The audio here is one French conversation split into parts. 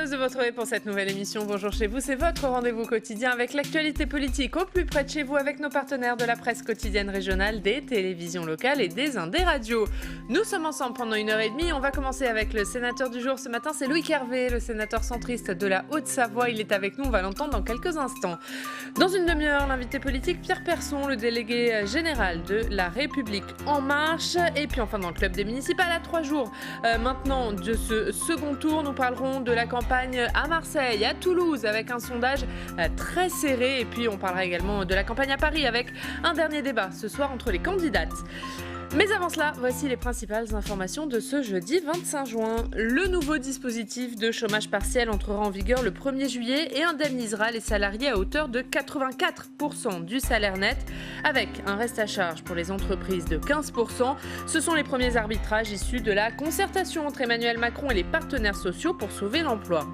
heureuse de vous retrouver pour cette nouvelle émission. Bonjour chez vous, c'est votre rendez-vous quotidien avec l'actualité politique au plus près de chez vous avec nos partenaires de la presse quotidienne régionale, des télévisions locales et des radios. Nous sommes ensemble pendant 1h30. On va commencer avec le sénateur du jour. Ce matin, c'est Loïc Hervé, le sénateur centriste de la Haute-Savoie. Il est avec nous, on va l'entendre dans quelques instants. Dans une demi-heure, l'invité politique Pierre Persson, le délégué général de La République En Marche. Et puis enfin dans le club des municipales à 3 jours maintenant de ce second tour, nous parlerons de la campagne à Marseille, à Toulouse avec un sondage très serré. Et puis on parlera également de la campagne à Paris avec un dernier débat ce soir entre les candidates. Mais avant cela, voici les principales informations de ce jeudi 25 juin. Le nouveau dispositif de chômage partiel entrera en vigueur le 1er juillet et indemnisera les salariés à hauteur de 84% du salaire net, avec un reste à charge pour les entreprises de 15%. Ce sont les premiers arbitrages issus de la concertation entre Emmanuel Macron et les partenaires sociaux pour sauver l'emploi.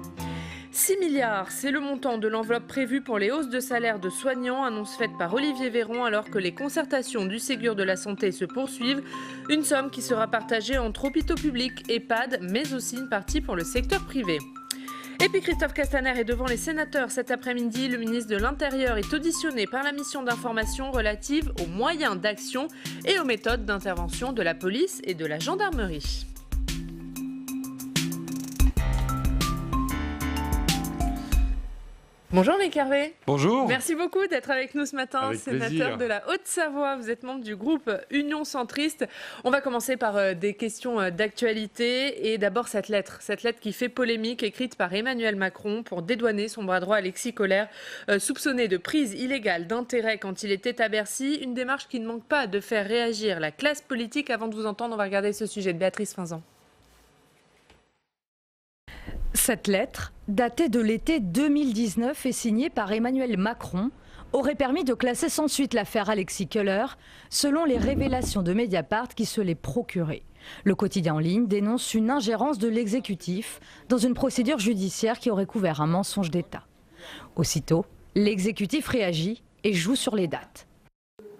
6 milliards, c'est le montant de l'enveloppe prévue pour les hausses de salaire de soignants, annonce faite par Olivier Véran alors que les concertations du Ségur de la Santé se poursuivent. Une somme qui sera partagée entre hôpitaux publics, EHPAD, mais aussi une partie pour le secteur privé. Et puis Christophe Castaner est devant les sénateurs cet après-midi. Le ministre de l'Intérieur est auditionné par la mission d'information relative aux moyens d'action et aux méthodes d'intervention de la police et de la gendarmerie. Bonjour Loïc Hervé. Bonjour. Merci beaucoup d'être avec nous ce matin, avec sénateur plaisir. de la Haute-Savoie. Vous êtes membre du groupe Union Centriste. On va commencer par des questions d'actualité. Et d'abord cette lettre qui fait polémique, écrite par Emmanuel Macron pour dédouaner son bras droit Alexis Kohler, soupçonné de prise illégale d'intérêt quand il était à Bercy. Une démarche qui ne manque pas de faire réagir la classe politique. Avant de vous entendre, on va regarder ce sujet de Béatrice Finzan. Cette lettre, datée de l'été 2019 et signée par Emmanuel Macron, aurait permis de classer sans suite l'affaire Alexis Kohler, selon les révélations de Mediapart qui se les procuraient. Le quotidien en ligne dénonce une ingérence de l'exécutif dans une procédure judiciaire qui aurait couvert un mensonge d'État. Aussitôt, l'exécutif réagit et joue sur les dates.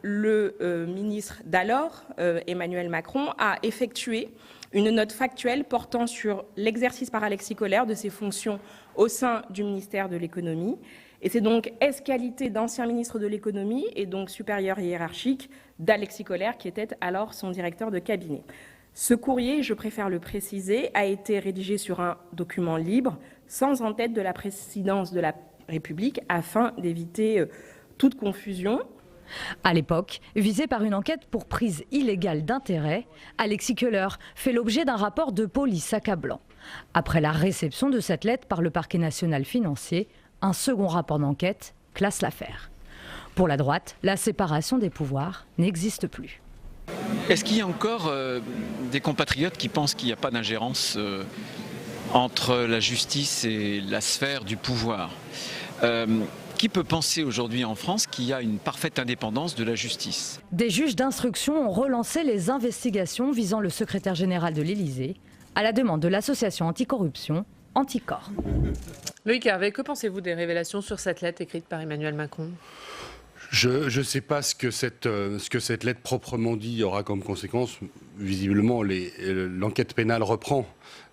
Le ministre d'alors, Emmanuel Macron, a effectué une note factuelle portant sur l'exercice par Alexis Kohler de ses fonctions au sein du ministère de l'économie. Et c'est donc qualité d'ancien ministre de l'économie et donc supérieur hiérarchique d'Alexis Kohler qui était alors son directeur de cabinet. Ce courrier, je préfère le préciser, a été rédigé sur un document libre, sans en-tête de la présidence de la République, afin d'éviter toute confusion. À l'époque, visé par une enquête pour prise illégale d'intérêt, Alexis Kohler fait l'objet d'un rapport de police accablant. Après la réception de cette lettre par le parquet national financier, un second rapport d'enquête classe l'affaire. Pour la droite, la séparation des pouvoirs n'existe plus. Est-ce qu'il y a encore des compatriotes qui pensent qu'il n'y a pas d'ingérence entre la justice et la sphère du pouvoir ? Qui peut penser aujourd'hui en France qu'il y a une parfaite indépendance de la justice ? Des juges d'instruction ont relancé les investigations visant le secrétaire général de l'Élysée à la demande de l'association anticorruption Anticor. Loïc Hervé, que pensez-vous des révélations sur cette lettre écrite par Emmanuel Macron ? Je ne sais pas ce que cette lettre proprement dit aura comme conséquence. Visiblement, l'enquête pénale reprend.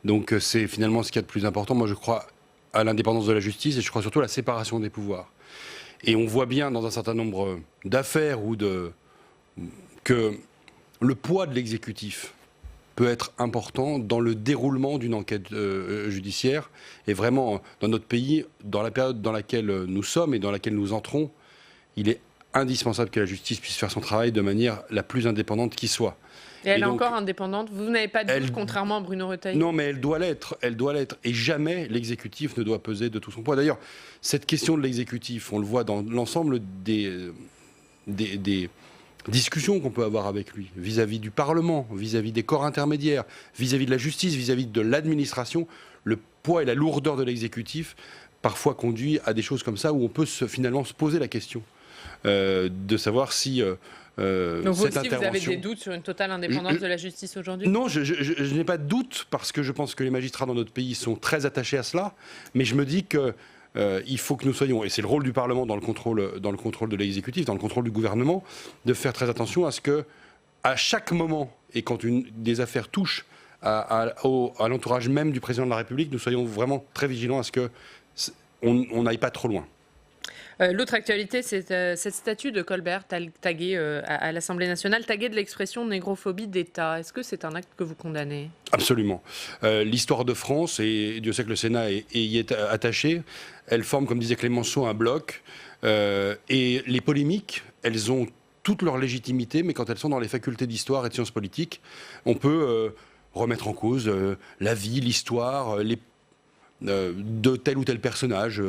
Donc c'est finalement ce qu'il y a de plus important. Moi, je crois à l'indépendance de la justice et je crois surtout à la séparation des pouvoirs. Et on voit bien dans un certain nombre d'affaires que le poids de l'exécutif peut être important dans le déroulement d'une enquête judiciaire. Et vraiment, dans notre pays, dans la période dans laquelle nous sommes et dans laquelle nous entrons, il est indispensable que la justice puisse faire son travail de manière la plus indépendante qui soit. Et elle est encore indépendante. Vous n'avez pas de doute, contrairement à Bruno Retailleau. Non, mais elle doit l'être. Et jamais l'exécutif ne doit peser de tout son poids. D'ailleurs, cette question de l'exécutif, on le voit dans l'ensemble des discussions qu'on peut avoir avec lui, vis-à-vis du Parlement, vis-à-vis des corps intermédiaires, vis-à-vis de la justice, vis-à-vis de l'administration. Le poids et la lourdeur de l'exécutif parfois conduit à des choses comme ça où on peut finalement se poser la question de savoir si... Donc vous aussi, vous avez des doutes sur une totale indépendance de la justice aujourd'hui ? Non, je n'ai pas de doute parce que je pense que les magistrats dans notre pays sont très attachés à cela. Mais je me dis qu'il faut que nous soyons, et c'est le rôle du Parlement dans le contrôle de l'exécutif, dans le contrôle du gouvernement, de faire très attention à ce que, à chaque moment, et quand des affaires touchent à l'entourage même du président de la République, nous soyons vraiment très vigilants à ce qu'on n'aille pas trop loin. L'autre actualité, c'est cette statue de Colbert taguée à l'Assemblée nationale, taguée de l'expression négrophobie d'État. Est-ce que c'est un acte que vous condamnez ? Absolument. L'histoire de France, et Dieu sait que le Sénat y est attaché, elle forme, comme disait Clémenceau, un bloc. Et les polémiques, elles ont toute leur légitimité, mais quand elles sont dans les facultés d'histoire et de sciences politiques, on peut remettre en cause la vie, l'histoire, de tel ou tel personnage,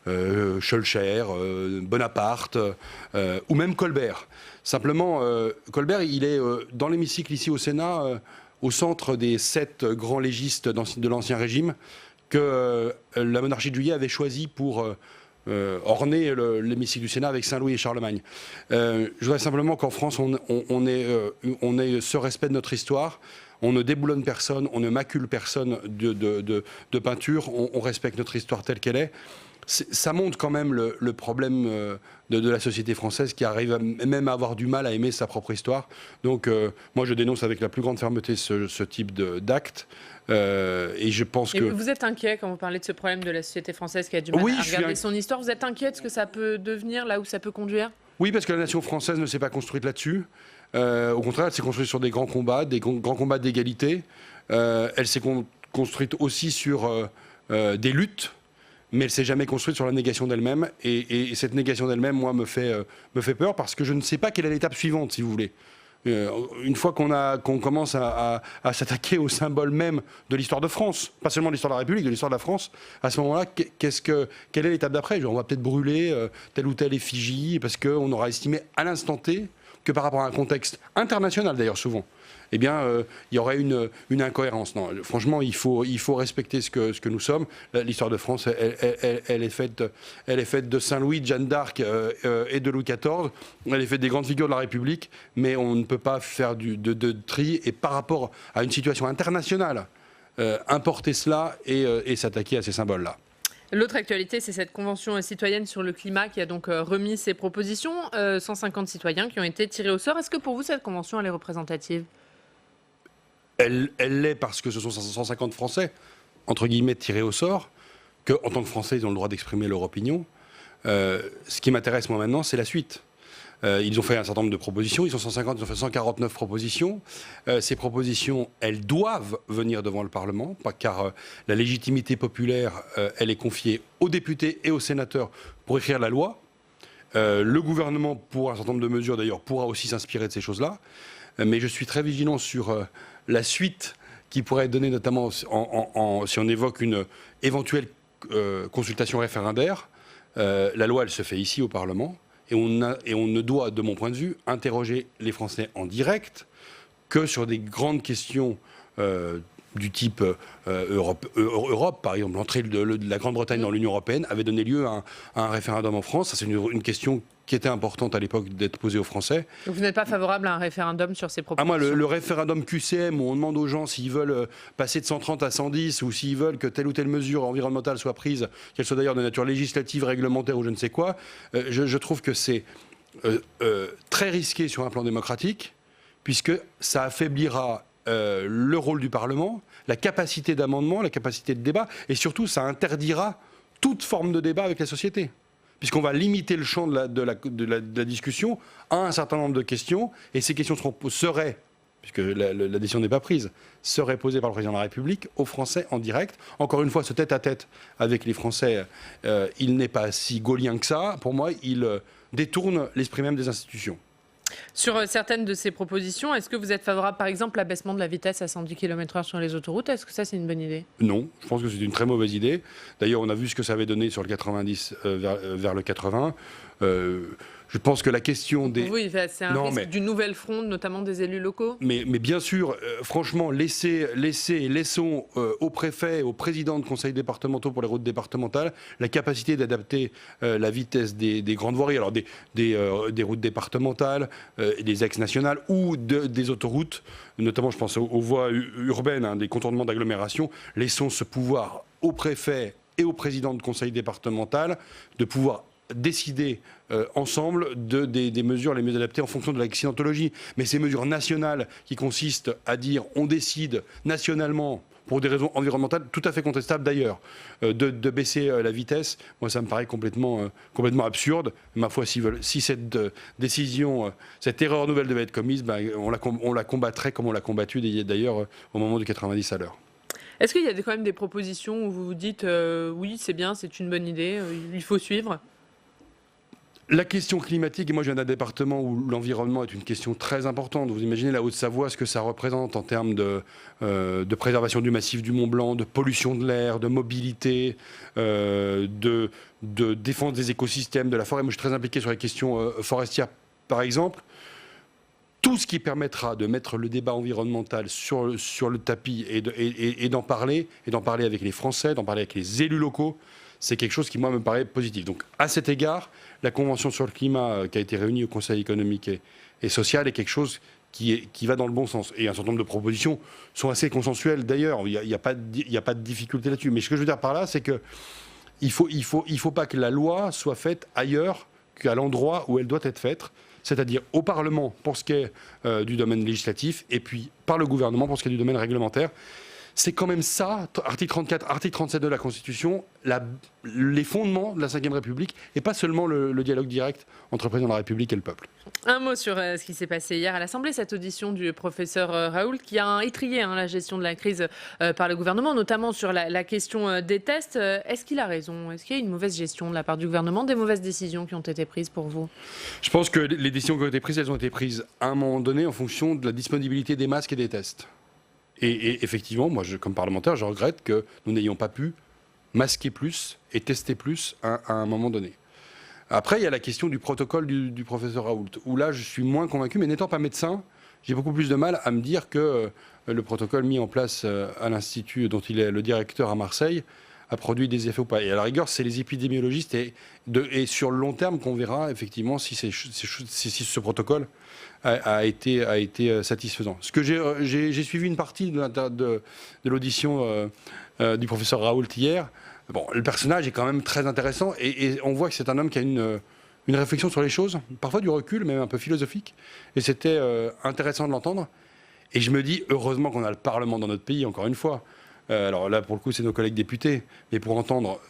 Schœlcher, Bonaparte, ou même Colbert. Simplement, Colbert, il est dans l'hémicycle ici au Sénat, au centre des 7 grands légistes de l'Ancien Régime que la monarchie de Juillet avait choisi pour orner l'hémicycle du Sénat avec Saint-Louis et Charlemagne. Je voudrais simplement qu'en France, on ait ce respect de notre histoire. On ne déboulonne personne, on ne macule personne de peinture, on respecte notre histoire telle qu'elle est. Ça montre quand même le problème de la société française qui arrive même à avoir du mal à aimer sa propre histoire. Donc moi je dénonce avec la plus grande fermeté ce type d'acte. Et je pense que... Vous êtes inquiet quand vous parlez de ce problème de la société française qui a du mal à regarder son histoire. Vous êtes inquiet de ce que ça peut devenir, là où ça peut conduire ? Oui, parce que la nation française ne s'est pas construite là-dessus. Au contraire, elle s'est construite sur des grands combats d'égalité. Elle s'est construite aussi sur des luttes, mais elle ne s'est jamais construite sur la négation d'elle-même. Et cette négation d'elle-même, moi, me fait peur parce que je ne sais pas quelle est l'étape suivante, si vous voulez. Une fois qu'on commence à s'attaquer au symbole même de l'histoire de France, pas seulement de l'histoire de la République, de l'histoire de la France, à ce moment-là, quelle est l'étape d'après ? On va peut-être brûler telle ou telle effigie parce qu'on aura estimé à l'instant T que par rapport à un contexte international d'ailleurs souvent, eh bien, il y aurait une incohérence. Non, franchement, il faut respecter ce que nous sommes. L'histoire de France, elle est faite de Saint-Louis, de Jeanne d'Arc et de Louis XIV. Elle est faite des grandes figures de la République, mais on ne peut pas faire de tri. Et par rapport à une situation internationale, importer cela et s'attaquer à ces symboles-là. L'autre actualité, c'est cette convention citoyenne sur le climat qui a donc remis ses propositions. 150 citoyens qui ont été tirés au sort. Est-ce que pour vous, cette convention, elle est représentative ? Elle l'est parce que ce sont 150 Français, entre guillemets, tirés au sort, qu'en tant que Français, ils ont le droit d'exprimer leur opinion. Ce qui m'intéresse, moi, maintenant, c'est la suite. Ils ont fait un certain nombre de propositions, ils sont 150, ils ont fait 149 propositions. Ces propositions, elles doivent venir devant le Parlement, car la légitimité populaire, elle est confiée aux députés et aux sénateurs pour écrire la loi. Le gouvernement, pour un certain nombre de mesures d'ailleurs, pourra aussi s'inspirer de ces choses-là. Mais je suis très vigilant sur la suite qui pourrait être donnée, notamment si on évoque une éventuelle consultation référendaire. La loi, elle se fait ici au Parlement. Et on ne doit, de mon point de vue, interroger les Français en direct que sur des grandes questions du type Europe, par exemple. L'entrée de la Grande-Bretagne dans l'Union européenne avait donné lieu à un référendum en France. Ça, c'est une question qui était importante à l'époque d'être posée aux Français. Donc vous n'êtes pas favorable à un référendum sur ces propositions ? Moi, le référendum QCM, où on demande aux gens s'ils veulent passer de 130 à 110 ou s'ils veulent que telle ou telle mesure environnementale soit prise, qu'elle soit d'ailleurs de nature législative, réglementaire ou je ne sais quoi, je trouve que c'est très risqué sur un plan démocratique, puisque ça affaiblira le rôle du Parlement, la capacité d'amendement, la capacité de débat, et surtout ça interdira toute forme de débat avec la société. Puisqu'on va limiter le champ de la discussion à un certain nombre de questions, et ces questions seraient, puisque la décision n'est pas prise, seraient posées par le président de la République aux Français en direct. Encore une fois, ce tête-à-tête avec les Français, il n'est pas si gaulien que ça. Pour moi, il détourne l'esprit même des institutions. Sur certaines de ces propositions, est-ce que vous êtes favorable, par exemple, à l'abaissement de la vitesse à 110 km/h sur les autoroutes ? Est-ce que ça, c'est une bonne idée ? Non, je pense que c'est une très mauvaise idée. D'ailleurs, on a vu ce que ça avait donné sur le 90 vers le 80. Je pense que la question des... Oui, c'est un risque d'une nouvelle fronde, notamment des élus locaux. Mais bien sûr, franchement, laissons aux préfets, aux présidents de conseils départementaux pour les routes départementales la capacité d'adapter la vitesse des grandes voiries, alors des routes départementales, des ex-nationales ou des autoroutes, notamment je pense aux voies urbaines, des contournements d'agglomération. Laissons ce pouvoir aux préfets et aux présidents de conseils départementaux de pouvoir décider ensemble des mesures les mieux adaptées en fonction de l'accidentologie. Mais ces mesures nationales qui consistent à dire on décide nationalement pour des raisons environnementales, tout à fait contestables d'ailleurs, de baisser la vitesse, moi ça me paraît complètement absurde. Ma foi, si cette décision, cette erreur nouvelle devait être commise, on la combattrait comme on l'a combattue d'ailleurs au moment du 90 à l'heure. Est-ce qu'il y a quand même des propositions où vous vous dites oui, c'est bien, c'est une bonne idée, il faut suivre ? La question climatique, et moi je viens d'un département où l'environnement est une question très importante. Vous imaginez la Haute-Savoie, ce que ça représente en termes de préservation du massif du Mont-Blanc, de pollution de l'air, de mobilité, de défense des écosystèmes, de la forêt. Moi je suis très impliqué sur les questions forestières par exemple. Tout ce qui permettra de mettre le débat environnemental sur le tapis et d'en parler avec les Français, d'en parler avec les élus locaux, c'est quelque chose qui, moi, me paraît positif. Donc, à cet égard, la Convention sur le climat qui a été réunie au Conseil économique et social est quelque chose qui va dans le bon sens. Et un certain nombre de propositions sont assez consensuelles, d'ailleurs. Il n'y a pas de difficulté là-dessus. Mais ce que je veux dire par là, c'est qu'il faut pas que la loi soit faite ailleurs qu'à l'endroit où elle doit être faite, c'est-à-dire au Parlement pour ce qui est du domaine législatif, et puis par le gouvernement pour ce qui est du domaine réglementaire. C'est quand même ça, article 34, article 37 de la Constitution, les fondements de la Ve République, et pas seulement le dialogue direct entre le président de la République et le peuple. Un mot sur ce qui s'est passé hier à l'Assemblée, cette audition du professeur Raoult qui a étrillé la gestion de la crise par le gouvernement, notamment sur la question des tests. Est-ce qu'il a raison ? Est-ce qu'il y a une mauvaise gestion de la part du gouvernement, des mauvaises décisions qui ont été prises pour vous ? Je pense que les décisions qui ont été prises, elles ont été prises à un moment donné en fonction de la disponibilité des masques et des tests. Et effectivement, moi, comme parlementaire, je regrette que nous n'ayons pas pu masquer plus et tester plus à un moment donné. Après, il y a la question du protocole du professeur Raoult, où là, je suis moins convaincu, mais n'étant pas médecin, j'ai beaucoup plus de mal à me dire que le protocole mis en place à l'Institut dont il est le directeur à Marseille a produit des effets ou pas. Et à la rigueur, c'est les épidémiologistes et sur le long terme qu'on verra effectivement si ce protocole a été satisfaisant. Ce que j'ai suivi une partie de l'audition du professeur Raoult hier. Bon, le personnage est quand même très intéressant et on voit que c'est un homme qui a une réflexion sur les choses, parfois du recul, même un peu philosophique. Et c'était intéressant de l'entendre. Et je me dis, heureusement qu'on a le Parlement dans notre pays, encore une fois. Alors là, pour le coup, c'est nos collègues députés. Mais pour entendre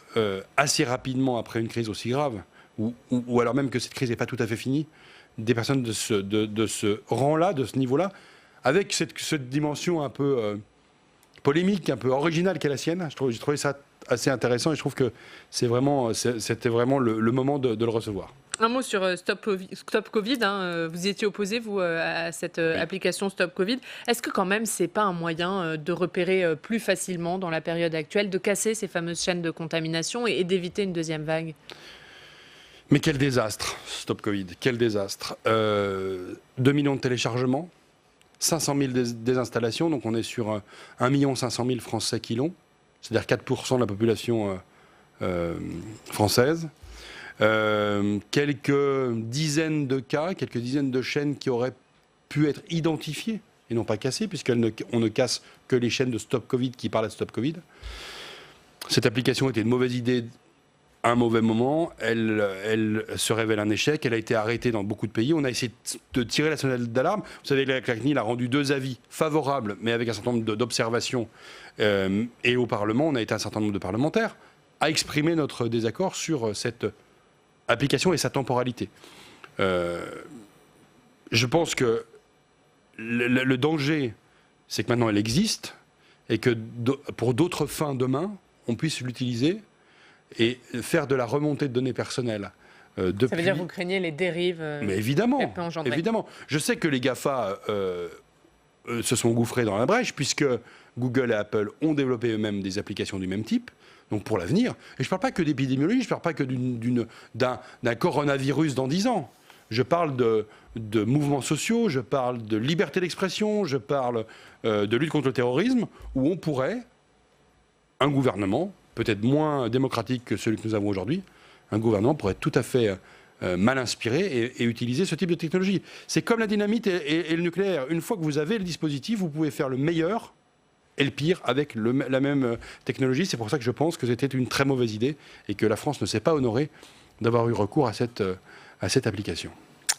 assez rapidement, après une crise aussi grave, ou alors même que cette crise n'est pas tout à fait finie, des personnes de ce rang-là, de ce niveau-là, avec cette dimension un peu polémique, un peu originale qu'est la sienne. J'ai trouvé ça assez intéressant et je trouve que c'était vraiment le moment de le recevoir. Un mot sur Stop Covid. Vous y étiez opposé, vous, à cette application Stop Covid. Est-ce que quand même, c'est pas un moyen de repérer plus facilement dans la période actuelle, de casser ces fameuses chaînes de contamination et d'éviter une deuxième vague ? Mais quel désastre, Stop Covid, quel désastre. 2 millions de téléchargements, 500 000 désinstallations, donc on est sur 1 500 000 Français qui l'ont, c'est-à-dire 4% de la population française. Quelques dizaines de cas, quelques dizaines de chaînes qui auraient pu être identifiées et non pas cassées, puisqu'on ne casse que les chaînes de Stop Covid qui parlent de Stop Covid. Cette application était une mauvaise idée à un mauvais moment, elle se révèle un échec, elle a été arrêtée dans beaucoup de pays, on a essayé de tirer la sonnette d'alarme. Vous savez, la CNIL a rendu 2 avis favorables, mais avec un certain nombre d'observations, et au Parlement, on a été un certain nombre de parlementaires à exprimer notre désaccord sur cette application et sa temporalité. Je pense que le danger, c'est que maintenant elle existe, et que pour d'autres fins demain, on puisse l'utiliser et faire de la remontée de données personnelles. Ça veut dire que vous craignez les dérives mais évidemment, qu'elle peut engendrer. Évidemment. Je sais que les GAFA se sont engouffrés dans la brèche, puisque Google et Apple ont développé eux-mêmes des applications du même type, donc pour l'avenir. Et je ne parle pas que d'épidémiologie, je ne parle pas que d'un coronavirus dans 10 ans. Je parle de mouvements sociaux, je parle de liberté d'expression, je parle de lutte contre le terrorisme, où on pourrait, un gouvernement, peut-être moins démocratique que celui que nous avons aujourd'hui, un gouvernement pourrait être tout à fait mal inspiré et utiliser ce type de technologie. C'est comme la dynamite et le nucléaire. Une fois que vous avez le dispositif, vous pouvez faire le meilleur et le pire avec la même technologie. C'est pour ça que je pense que c'était une très mauvaise idée et que la France ne s'est pas honorée d'avoir eu recours à cette application.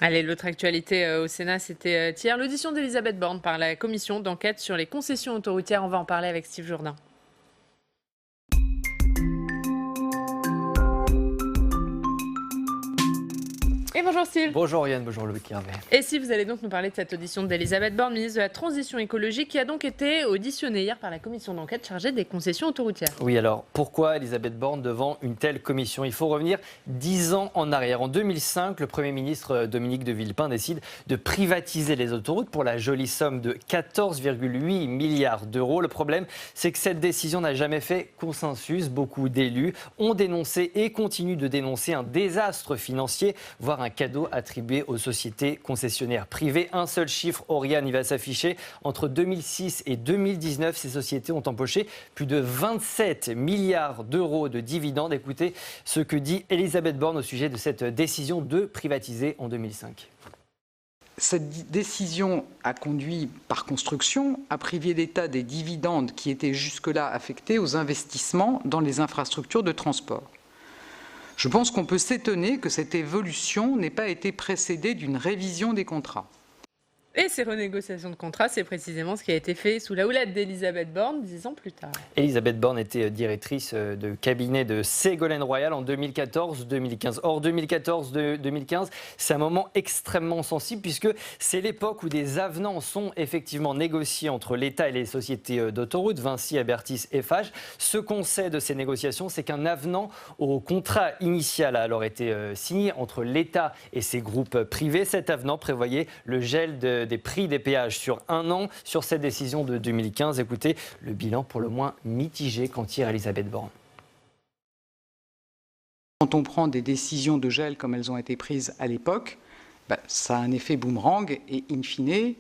Allez, l'autre actualité au Sénat, c'était hier l'audition d'Elisabeth Borne par la commission d'enquête sur les concessions autoroutières. On va en parler avec Steve Jourdain. Et bonjour Steve. Bonjour Yann, bonjour Loïc Hervé. Et si vous allez donc nous parler de cette audition d'Elisabeth Borne, ministre de la Transition écologique, qui a donc été auditionnée hier par la commission d'enquête chargée des concessions autoroutières. Oui, alors pourquoi Elisabeth Borne devant une telle commission ? Il faut revenir 10 ans en arrière. En 2005, le Premier ministre Dominique de Villepin décide de privatiser les autoroutes pour la jolie somme de 14,8 milliards d'euros. Le problème, c'est que cette décision n'a jamais fait consensus. Beaucoup d'élus ont dénoncé et continuent de dénoncer un désastre financier, voire un cadeau attribué aux sociétés concessionnaires privées. Un seul chiffre, Oriane, il va s'afficher. Entre 2006 et 2019, ces sociétés ont empoché plus de 27 milliards d'euros de dividendes. Écoutez ce que dit Elisabeth Borne au sujet de cette décision de privatiser en 2005. Cette décision a conduit, par construction, à priver l'État des dividendes qui étaient jusque-là affectés aux investissements dans les infrastructures de transport. Je pense qu'on peut s'étonner que cette évolution n'ait pas été précédée d'une révision des contrats. Et ces renégociations de contrats, c'est précisément ce qui a été fait sous la houlette d'Elisabeth Borne 10 ans plus tard. Elisabeth Borne était directrice de cabinet de Ségolène Royal en 2014-2015. Or, 2014-2015, c'est un moment extrêmement sensible puisque c'est l'époque où des avenants sont effectivement négociés entre l'État et les sociétés d'autoroutes, Vinci, Abertis, Eiffage. Ce qu'on sait de ces négociations, c'est qu'un avenant au contrat initial a alors été signé entre l'État et ses groupes privés. Cet avenant prévoyait le gel des prix des péages sur un an. Sur cette décision de 2015, écoutez, le bilan pour le moins mitigé qu'en tire Elisabeth Borne. Quand on prend des décisions de gel comme elles ont été prises à l'époque, ça a un effet boomerang et in fine,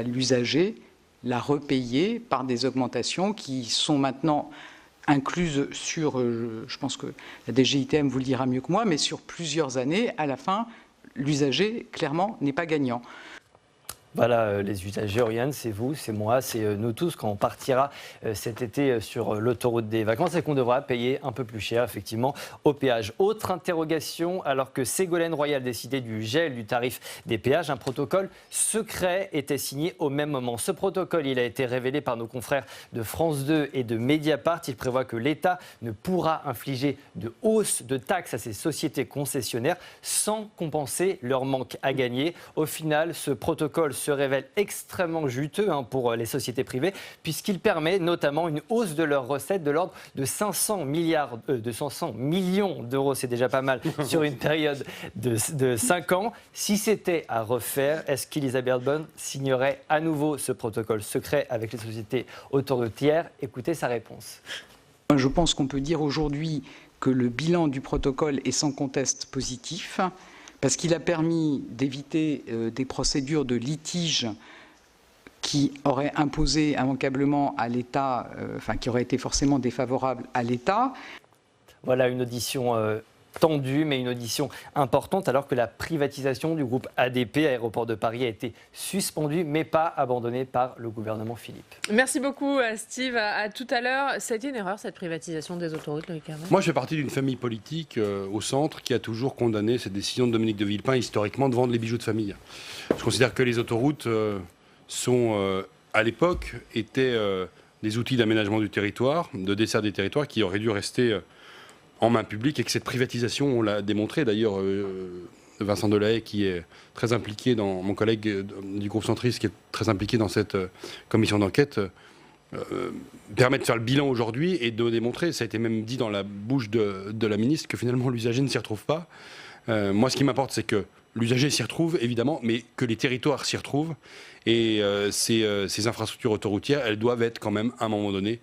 l'usager l'a repayé par des augmentations qui sont maintenant incluses sur, je pense que la DGITM vous le dira mieux que moi, mais sur plusieurs années, à la fin, l'usager, clairement, n'est pas gagnant. Voilà, les usagers, Oriane, c'est vous, c'est moi, c'est nous tous quand on partira cet été sur l'autoroute des vacances et qu'on devra payer un peu plus cher, effectivement, au péage. Autre interrogation, alors que Ségolène Royal décidait du gel du tarif des péages, un protocole secret était signé au même moment. Ce protocole, il a été révélé par nos confrères de France 2 et de Mediapart. Il prévoit que l'État ne pourra infliger de hausse de taxes à ces sociétés concessionnaires sans compenser leur manque à gagner. Au final, ce protocole se révèle extrêmement juteux pour les sociétés privées puisqu'il permet notamment une hausse de leurs recettes de l'ordre de 500 millions d'euros, c'est déjà pas mal, sur une période de 5 ans. Si c'était à refaire, est-ce qu'Elisabeth Borne signerait à nouveau ce protocole secret avec les sociétés autoroutières ? Écoutez sa réponse. Je pense qu'on peut dire aujourd'hui que le bilan du protocole est sans conteste positif, parce qu'il a permis d'éviter des procédures de litige qui auraient imposé immanquablement à l'État, qui auraient été forcément défavorables à l'État. Voilà une audition tendue, mais une audition importante, alors que la privatisation du groupe ADP, Aéroport de Paris, a été suspendue, mais pas abandonnée par le gouvernement Philippe. Merci beaucoup, Steve. À tout à l'heure. C'était une erreur, cette privatisation des autoroutes, Loïc Hervé ? Moi, je fais partie d'une famille politique au centre qui a toujours condamné cette décision de Dominique de Villepin, historiquement, de vendre les bijoux de famille. Je considère que les autoroutes à l'époque, étaient des outils d'aménagement du territoire, de dessert des territoires qui auraient dû rester en main publique et que cette privatisation, on l'a démontré d'ailleurs, Vincent Delahaye qui est très impliqué, mon collègue du groupe centriste qui est très impliqué dans cette commission d'enquête, permet de faire le bilan aujourd'hui et de démontrer, ça a été même dit dans la bouche de la ministre, que finalement l'usager ne s'y retrouve pas. Moi ce qui m'importe c'est que l'usager s'y retrouve évidemment, mais que les territoires s'y retrouvent et ces infrastructures autoroutières, elles doivent être quand même à un moment donné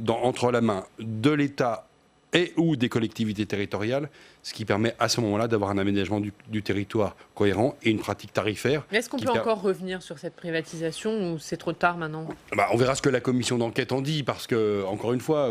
entre la main de l'État et ou des collectivités territoriales, ce qui permet à ce moment-là d'avoir un aménagement du territoire cohérent et une pratique tarifaire. Mais est-ce qu'on peut encore revenir sur cette privatisation ou c'est trop tard maintenant ? On verra ce que la commission d'enquête en dit, parce que, encore une fois,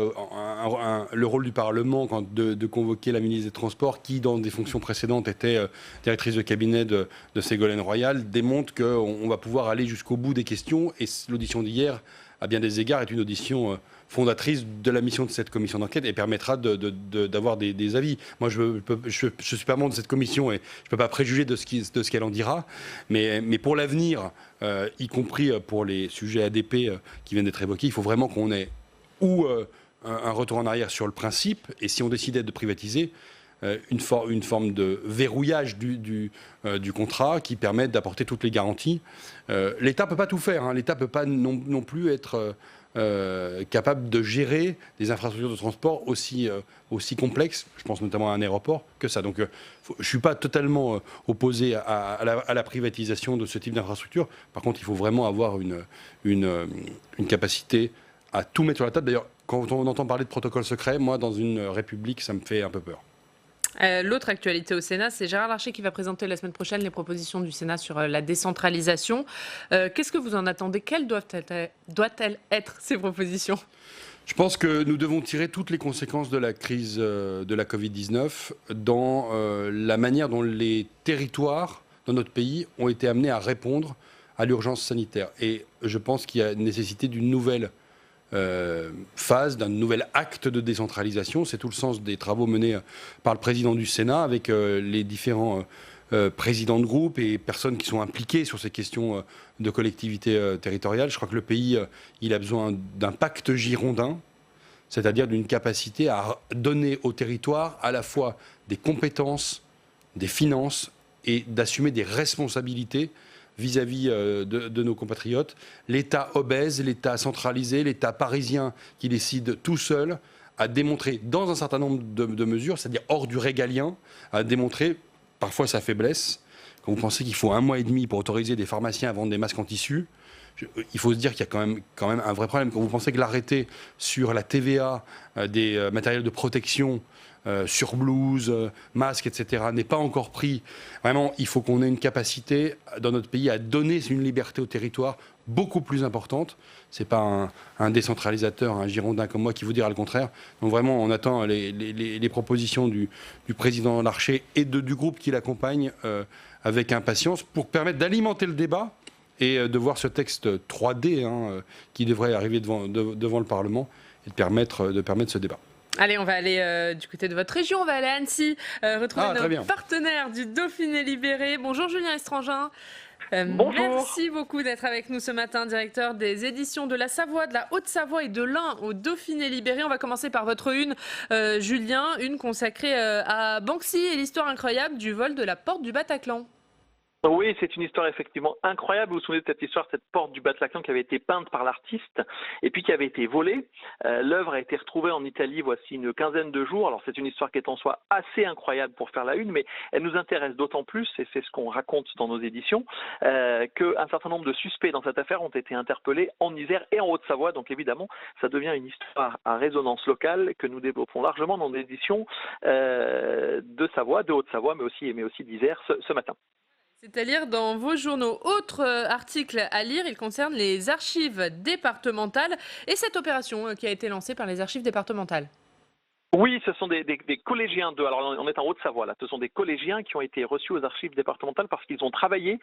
le rôle du Parlement, de convoquer la ministre des Transports, qui, dans des fonctions précédentes, était directrice de cabinet de Ségolène Royal, démontre qu'on va pouvoir aller jusqu'au bout des questions. Et l'audition d'hier, à bien des égards, est une audition fondatrice de la mission de cette commission d'enquête et permettra d'avoir des avis. Moi, je suis pas membre de cette commission et je ne peux pas préjuger de ce qu'elle en dira, mais pour l'avenir, y compris pour les sujets ADP qui viennent d'être évoqués, il faut vraiment qu'on ait un retour en arrière sur le principe, et si on décidait de privatiser, une forme de verrouillage du contrat qui permette d'apporter toutes les garanties. L'État ne peut pas tout faire, hein. L'État ne peut pas non plus être capable de gérer des infrastructures de transport aussi complexes, je pense notamment à un aéroport, que ça. Donc je ne suis pas totalement opposé à la privatisation de ce type d'infrastructure. Par contre, il faut vraiment avoir une capacité à tout mettre sur la table. D'ailleurs, quand on entend parler de protocole secret, moi, dans une république, ça me fait un peu peur. L'autre actualité au Sénat, c'est Gérard Larcher qui va présenter la semaine prochaine les propositions du Sénat sur la décentralisation. Qu'est-ce que vous en attendez? Quelles doivent-elles être ces propositions? Je pense que nous devons tirer toutes les conséquences de la crise de la Covid-19 dans la manière dont les territoires dans notre pays ont été amenés à répondre à l'urgence sanitaire. Et je pense qu'il y a nécessité d'une nouvelle phase, d'un nouvel acte de décentralisation. C'est tout le sens des travaux menés par le président du Sénat avec les différents présidents de groupe et personnes qui sont impliquées sur ces questions de collectivité territoriale. Je crois que le pays, il a besoin d'un pacte girondin, c'est-à-dire d'une capacité à donner au territoire à la fois des compétences, des finances et d'assumer des responsabilités vis-à-vis de nos compatriotes. L'État obèse, l'État centralisé, l'État parisien qui décide tout seul a démontré dans un certain nombre de mesures, c'est-à-dire hors du régalien, a démontré parfois sa faiblesse. Quand vous pensez qu'il faut 1 mois et demi pour autoriser des pharmaciens à vendre des masques en tissu, il faut se dire qu'il y a quand même un vrai problème. Quand vous pensez que l'arrêté sur la TVA des matériels de protection, sur blouse, masques, etc., n'est pas encore pris. Vraiment, il faut qu'on ait une capacité dans notre pays à donner une liberté au territoire beaucoup plus importante. Ce n'est pas un décentralisateur, un girondin comme moi qui vous dira le contraire. Donc vraiment, on attend les propositions du président Larcher et du groupe qui l'accompagne avec impatience pour permettre d'alimenter le débat et de voir ce texte 3D qui devrait arriver devant le Parlement et de permettre ce débat. Allez, on va aller du côté de votre région, on va aller à Annecy, retrouver nos partenaires du Dauphiné libéré. Bonjour Julien Estrangin. Bonjour. Merci beaucoup d'être avec nous ce matin, directeur des éditions de la Savoie, de la Haute-Savoie et de l'Ain au Dauphiné libéré. On va commencer par votre une, Julien, une consacrée à Banksy et l'histoire incroyable du vol de la porte du Bataclan. Oui, c'est une histoire effectivement incroyable. Vous vous souvenez de cette histoire, cette porte du Bataclan qui avait été peinte par l'artiste et puis qui avait été volée. L'œuvre a été retrouvée en Italie voici une quinzaine de jours. Alors c'est une histoire qui est en soi assez incroyable pour faire la une, mais elle nous intéresse d'autant plus, et c'est ce qu'on raconte dans nos éditions, qu'un certain nombre de suspects dans cette affaire ont été interpellés en Isère et en Haute-Savoie. Donc évidemment, ça devient une histoire à résonance locale que nous développons largement dans nos éditions de Savoie, de Haute-Savoie, mais aussi d'Isère ce matin. C'est-à-dire dans vos journaux. Autre article à lire, il concerne les archives départementales et cette opération qui a été lancée par les archives départementales. Oui, ce sont des collégiens alors on est en Haute-Savoie là, ce sont des collégiens qui ont été reçus aux archives départementales parce qu'ils ont travaillé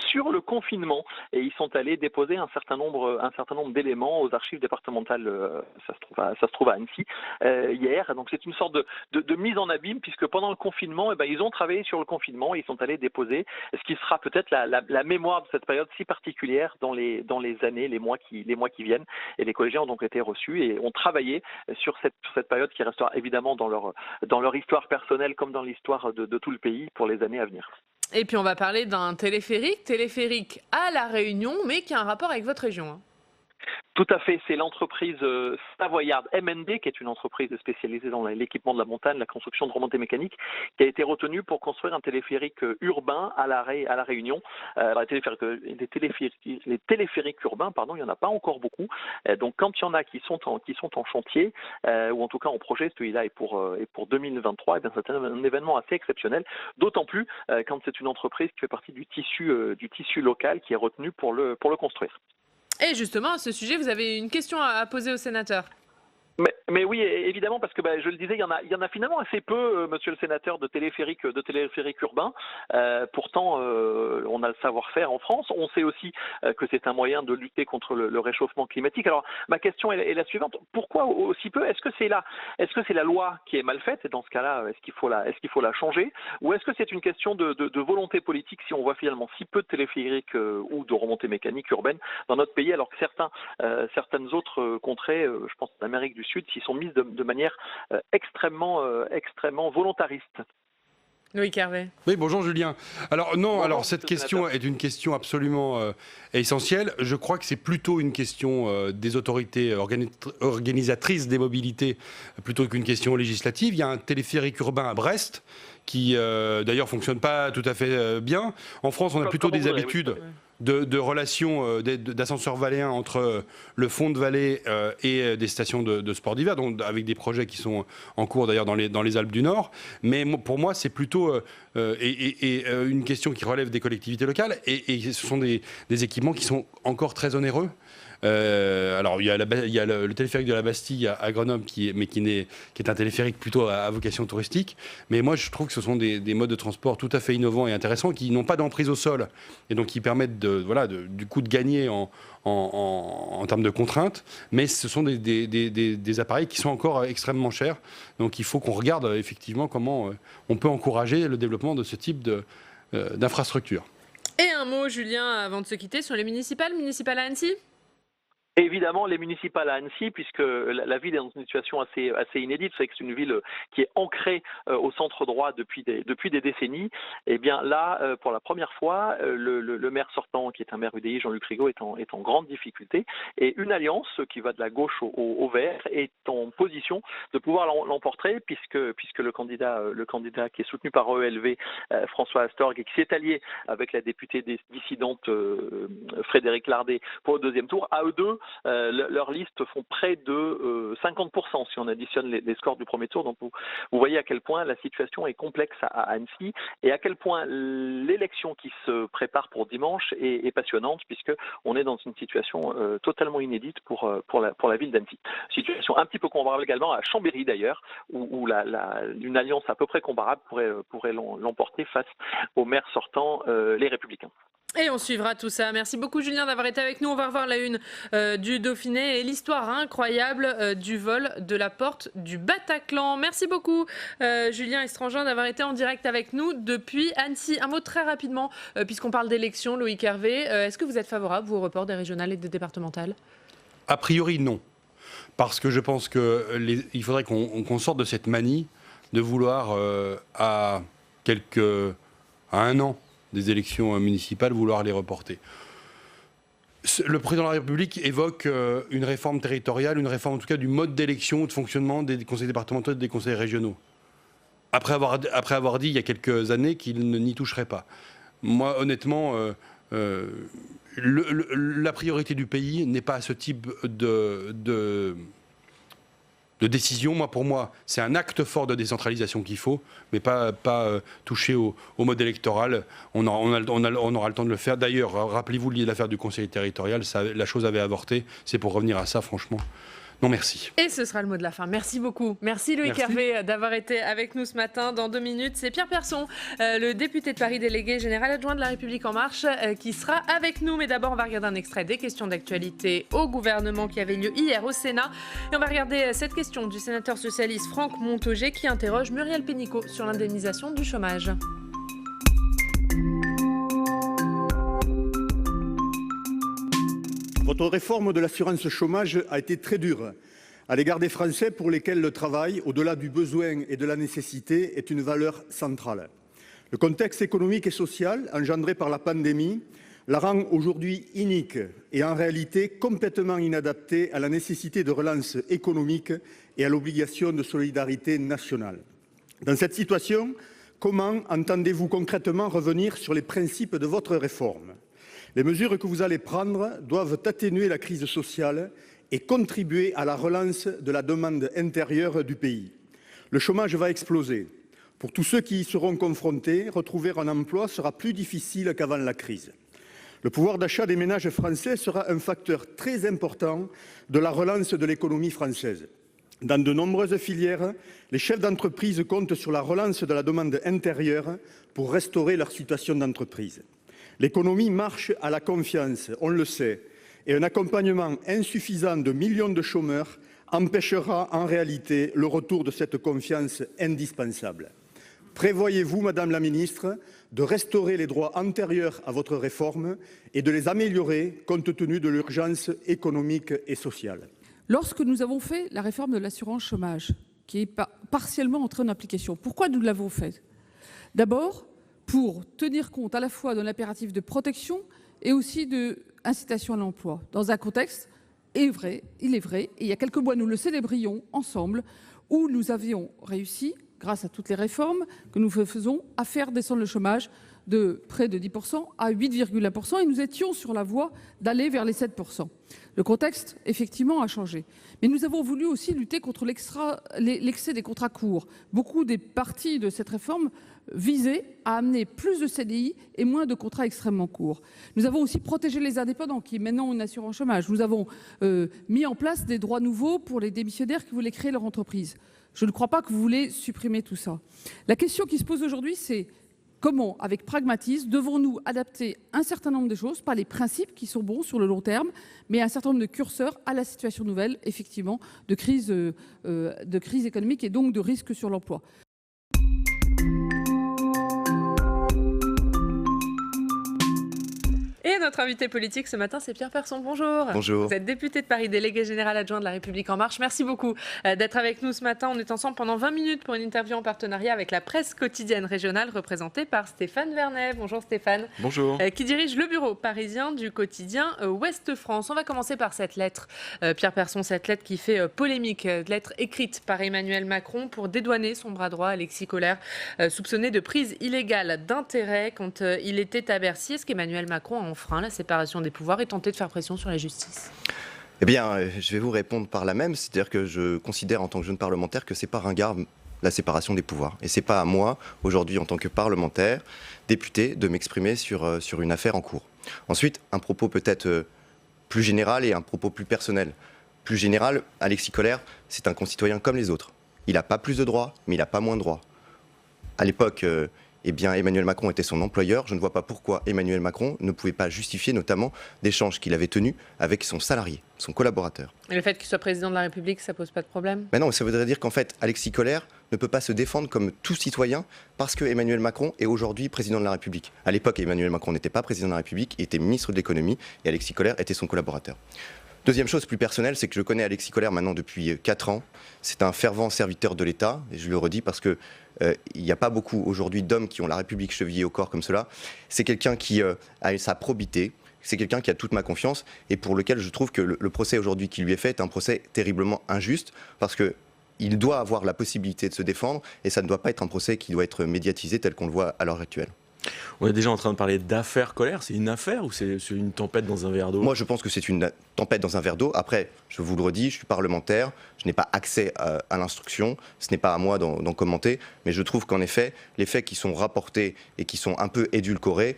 sur le confinement et ils sont allés déposer un certain nombre d'éléments aux archives départementales, ça se trouve à Annecy hier. Donc c'est une sorte de mise en abîme puisque pendant le confinement, ils ont travaillé sur le confinement et ils sont allés déposer ce qui sera peut-être la mémoire de cette période si particulière dans les années, les mois qui viennent. Et les collégiens ont donc été reçus et ont travaillé sur cette période qui restera évidemment dans leur histoire personnelle comme dans l'histoire de tout le pays pour les années à venir. Et puis on va parler d'un téléphérique à La Réunion, mais qui a un rapport avec votre région. Tout à fait, c'est l'entreprise savoyarde MND, qui est une entreprise spécialisée dans l'équipement de la montagne, la construction de remontées mécaniques, qui a été retenue pour construire un téléphérique urbain à la Réunion. Les téléphériques urbains, il n'y en a pas encore beaucoup. Donc quand il y en a qui sont en chantier, ou en tout cas en projet, celui-là est pour 2023, c'est un événement assez exceptionnel, d'autant plus quand c'est une entreprise qui fait partie du tissu local qui est retenu pour le construire. Et justement, à ce sujet, vous avez une question à poser au sénateur. Mais oui, évidemment, parce que je le disais, il y en a finalement assez peu, monsieur le sénateur, de téléphériques urbains. Pourtant, on a le savoir-faire en France. On sait aussi que c'est un moyen de lutter contre le réchauffement climatique. Alors, ma question est la suivante. Pourquoi aussi peu? Est-ce que c'est la loi qui est mal faite? Et dans ce cas-là, est-ce qu'il faut la changer? Ou est-ce que c'est une question de volonté politique si on voit finalement si peu de téléphériques ou de remontées mécaniques urbaines dans notre pays, alors que certaines autres contrées, je pense d'Amérique du Sud, s'y sont mises de manière extrêmement volontariste. Loïc Hervé. Oui, bonjour Julien. Alors cette question est une question absolument essentielle. Je crois que c'est plutôt une question des autorités organisatrices des mobilités plutôt qu'une question législative. Il y a un téléphérique urbain à Brest qui d'ailleurs fonctionne pas tout à fait bien. En France, on a plutôt des habitudes de relations d'ascenseurs valléens entre le fond de vallée et des stations de sport d'hiver, donc avec des projets qui sont en cours d'ailleurs dans les Alpes du Nord. Mais pour moi, c'est plutôt une question qui relève des collectivités locales et ce sont des équipements qui sont encore très onéreux. Alors il y a le téléphérique de la Bastille à Grenoble qui est un téléphérique plutôt à vocation touristique, mais moi je trouve que ce sont des modes de transport tout à fait innovants et intéressants qui n'ont pas d'emprise au sol et donc qui permettent du coup de gagner en termes de contraintes, mais ce sont des appareils qui sont encore extrêmement chers, donc il faut qu'on regarde effectivement comment on peut encourager le développement de ce type d'infrastructure. Et un mot, Julien, avant de se quitter, sur les municipales à Annecy. Évidemment, les municipales à Annecy, puisque la ville est dans une situation assez inédite. C'est que c'est une ville qui est ancrée au centre droit depuis des décennies. Et bien là, pour la première fois, le maire sortant, qui est un maire UDI, Jean-Luc Rigaud, est en grande difficulté. Et une alliance qui va de la gauche au vert est en position de pouvoir l'emporter, puisque le candidat qui est soutenu par ELV, François Astorg, et qui s'est allié avec la députée dissidente Frédéric Lardet pour le deuxième tour, à eux deux, leurs listes font près de 50% si on additionne les scores du premier tour. Donc vous voyez à quel point la situation est complexe à Annecy et à quel point l'élection qui se prépare pour dimanche est passionnante, puisque on est dans une situation totalement inédite pour la ville d'Annecy. Situation un petit peu comparable également à Chambéry d'ailleurs, où une alliance à peu près comparable pourrait l'emporter face au maire sortant, les Républicains. Et on suivra tout ça. Merci beaucoup Julien d'avoir été avec nous. On va revoir la une du Dauphiné et l'histoire incroyable du vol de la porte du Bataclan. Merci beaucoup Julien Estrangin d'avoir été en direct avec nous depuis Annecy. Un mot très rapidement, puisqu'on parle d'élections, Loïc Hervé. Est-ce que vous êtes favorable au report des régionales et des départementales? A priori non. Parce que je pense qu'il faudrait qu'on sorte de cette manie de vouloir à un an des élections municipales, vouloir les reporter. Le président de la République évoque une réforme territoriale, une réforme en tout cas du mode d'élection, de fonctionnement des conseils départementaux et des conseils régionaux. Après avoir dit il y a quelques années qu'il n'y toucherait pas. Moi, honnêtement, la priorité du pays n'est pas à ce type de décision. Pour moi, c'est un acte fort de décentralisation qu'il faut, mais pas toucher au mode électoral. On aura le temps de le faire. D'ailleurs, rappelez-vous l'affaire du conseil territorial, la chose avait avorté. C'est pour revenir à ça, franchement. Non, merci. Et ce sera le mot de la fin. Merci beaucoup. Merci Loïc Hervé d'avoir été avec nous ce matin. Dans 2 minutes, c'est Pierre Persson, le député de Paris, délégué général adjoint de La République En Marche, qui sera avec nous. Mais d'abord, on va regarder un extrait des questions d'actualité au gouvernement qui avait lieu hier au Sénat. Et on va regarder cette question du sénateur socialiste Franck Montaugé qui interroge Muriel Pénicaud sur l'indemnisation du chômage. Votre réforme de l'assurance chômage a été très dure à l'égard des Français pour lesquels le travail, au-delà du besoin et de la nécessité, est une valeur centrale. Le contexte économique et social engendré par la pandémie la rend aujourd'hui inique et en réalité complètement inadaptée à la nécessité de relance économique et à l'obligation de solidarité nationale. Dans cette situation, comment entendez-vous concrètement revenir sur les principes de votre réforme ? Les mesures que vous allez prendre doivent atténuer la crise sociale et contribuer à la relance de la demande intérieure du pays. Le chômage va exploser. Pour tous ceux qui y seront confrontés, retrouver un emploi sera plus difficile qu'avant la crise. Le pouvoir d'achat des ménages français sera un facteur très important de la relance de l'économie française. Dans de nombreuses filières, les chefs d'entreprise comptent sur la relance de la demande intérieure pour restaurer leur situation d'entreprise. L'économie marche à la confiance, on le sait, et un accompagnement insuffisant de millions de chômeurs empêchera en réalité le retour de cette confiance indispensable. Prévoyez-vous, Madame la Ministre, de restaurer les droits antérieurs à votre réforme et de les améliorer compte tenu de l'urgence économique et sociale? Lorsque nous avons fait la réforme de l'assurance chômage, qui est partiellement entrée en application, pourquoi nous l'avons fait? D'abord, pour tenir compte à la fois de l'impératif de protection et aussi d'incitation à l'emploi, dans un contexte, il est vrai, et il y a quelques mois nous le célébrions ensemble, où nous avions réussi, grâce à toutes les réformes que nous faisons, à faire descendre le chômage de près de 10% à 8,1%, et nous étions sur la voie d'aller vers les 7%. Le contexte, effectivement, a changé. Mais nous avons voulu aussi lutter contre l'excès des contrats courts. Beaucoup des parties de cette réforme visaient à amener plus de CDI et moins de contrats extrêmement courts. Nous avons aussi protégé les indépendants qui maintenant ont une assurance chômage. Nous avons mis en place des droits nouveaux pour les démissionnaires qui voulaient créer leur entreprise. Je ne crois pas que vous voulez supprimer tout ça. La question qui se pose aujourd'hui, c'est comment, avec pragmatisme, devons-nous adapter un certain nombre de choses, pas les principes qui sont bons sur le long terme, mais un certain nombre de curseurs à la situation nouvelle, effectivement, de crise économique et donc de risque sur l'emploi. Et notre invité politique ce matin, c'est Pierre Persson. Bonjour. Bonjour. Vous êtes député de Paris, délégué général adjoint de La République En Marche. Merci beaucoup d'être avec nous ce matin. On est ensemble pendant 20 minutes pour une interview en partenariat avec la presse quotidienne régionale représentée par Stéphane Vernet. Bonjour Stéphane. Bonjour. Qui dirige le bureau parisien du quotidien Ouest France. On va commencer par cette lettre, Pierre Persson, cette lettre qui fait polémique, lettre écrite par Emmanuel Macron pour dédouaner son bras droit, Alexis Kohler, soupçonné de prise illégale d'intérêt quand il était à Bercy. Est-ce qu'Emmanuel Macron a enfreint la séparation des pouvoirs et tenté de faire pression sur la justice? Eh bien, je vais vous répondre par la même, c'est-à-dire que je considère en tant que jeune parlementaire que c'est pas ringard la séparation des pouvoirs. Et c'est pas à moi, aujourd'hui, en tant que parlementaire, député, de m'exprimer sur une affaire en cours. Ensuite, un propos peut-être plus général et un propos plus personnel. Plus général, Alexis Kohler, c'est un concitoyen comme les autres. Il n'a pas plus de droits, mais il n'a pas moins de droits. À l'époque, eh bien, Emmanuel Macron était son employeur. Je ne vois pas pourquoi Emmanuel Macron ne pouvait pas justifier notamment d'échanges qu'il avait tenus avec son salarié, son collaborateur. Et le fait qu'il soit président de la République, ça pose pas de problème? Mais non, ça voudrait dire qu'en fait, Alexis Kohler ne peut pas se défendre comme tout citoyen parce que Emmanuel Macron est aujourd'hui président de la République. À l'époque, Emmanuel Macron n'était pas président de la République, il était ministre de l'économie et Alexis Kohler était son collaborateur. Deuxième chose plus personnelle, c'est que je connais Alexis Kohler maintenant depuis 4 ans. C'est un fervent serviteur de l'État, et je le redis parce que il n'y a pas beaucoup aujourd'hui d'hommes qui ont la République chevillée au corps comme cela. C'est quelqu'un qui a sa probité, c'est quelqu'un qui a toute ma confiance et pour lequel je trouve que le procès aujourd'hui qui lui est fait est un procès terriblement injuste parce que il doit avoir la possibilité de se défendre et ça ne doit pas être un procès qui doit être médiatisé tel qu'on le voit à l'heure actuelle. On est déjà en train de parler d'affaire Kohler. C'est une affaire ou c'est une tempête dans un verre d'eau? Moi, je pense que c'est une tempête dans un verre d'eau. Après, je vous le redis, je suis parlementaire, je n'ai pas accès à l'instruction, ce n'est pas à moi d'en commenter, mais je trouve qu'en effet, les faits qui sont rapportés et qui sont un peu édulcorés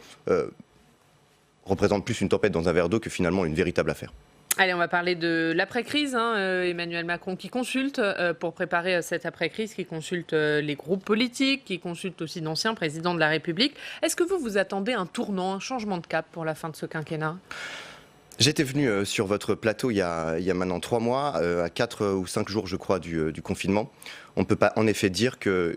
représentent plus une tempête dans un verre d'eau que finalement une véritable affaire. Allez, on va parler de l'après-crise. Emmanuel Macron qui consulte pour préparer cette après-crise, qui consulte les groupes politiques, qui consulte aussi d'anciens présidents de la République. Est-ce que vous attendez un tournant, un changement de cap pour la fin de ce quinquennat? J'étais venu sur votre plateau il y a maintenant 3 mois, à 4 ou 5 jours, je crois, du confinement. On ne peut pas en effet dire que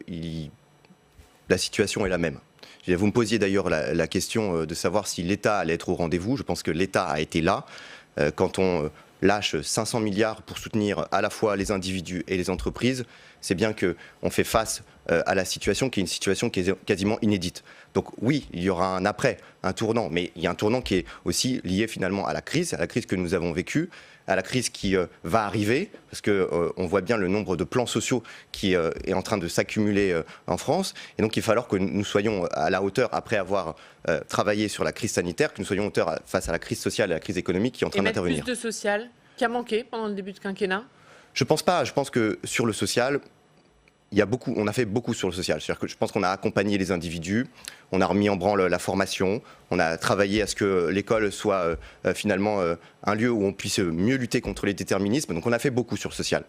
la situation est la même. Vous me posiez d'ailleurs la question de savoir si l'État allait être au rendez-vous. Je pense que l'État a été là. Quand on lâche 500 milliards pour soutenir à la fois les individus et les entreprises, c'est bien qu'on fait face à la situation qui est une situation qui est quasiment inédite. Donc oui, il y aura un après, un tournant, mais il y a un tournant qui est aussi lié finalement à la crise que nous avons vécue, à la crise qui va arriver, parce qu'on voit bien le nombre de plans sociaux qui est en train de s'accumuler en France. Et donc il va falloir que nous soyons à la hauteur, après avoir travaillé sur la crise sanitaire, que nous soyons à hauteur face à la crise sociale et à la crise économique qui est en train d'intervenir. Et mettre plus de social qui a manqué pendant le début de quinquennat? Je pense pas. Je pense que sur le social, on a fait beaucoup sur le social. C'est-à-dire que je pense qu'on a accompagné les individus, on a remis en branle la formation, on a travaillé à ce que l'école soit finalement un lieu où on puisse mieux lutter contre les déterminismes. Donc on a fait beaucoup sur le social.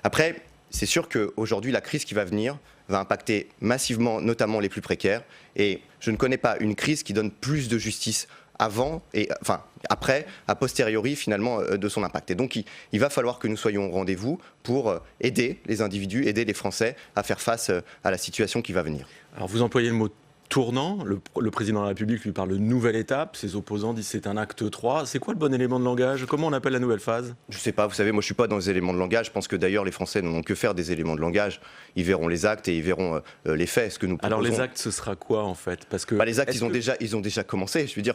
Après, c'est sûr qu'aujourd'hui, la crise qui va venir va impacter massivement, notamment les plus précaires. Et je ne connais pas une crise qui donne plus de justice après, a posteriori finalement de son impact. Et donc il va falloir que nous soyons au rendez-vous pour aider les individus, aider les Français à faire face à la situation qui va venir. Alors vous employez le mot tournant, le président de la République lui parle de nouvelle étape, ses opposants disent c'est un acte 3. C'est quoi le bon élément de langage? Comment on appelle la nouvelle phase? Je ne sais pas, vous savez, moi je ne suis pas dans les éléments de langage. Je pense que d'ailleurs les Français n'ont que faire des éléments de langage. Ils verront les actes et ils verront les faits, ce que nous proposons. Alors les actes, ce sera quoi en fait? Parce que les actes, ils ont déjà commencé. Je veux dire,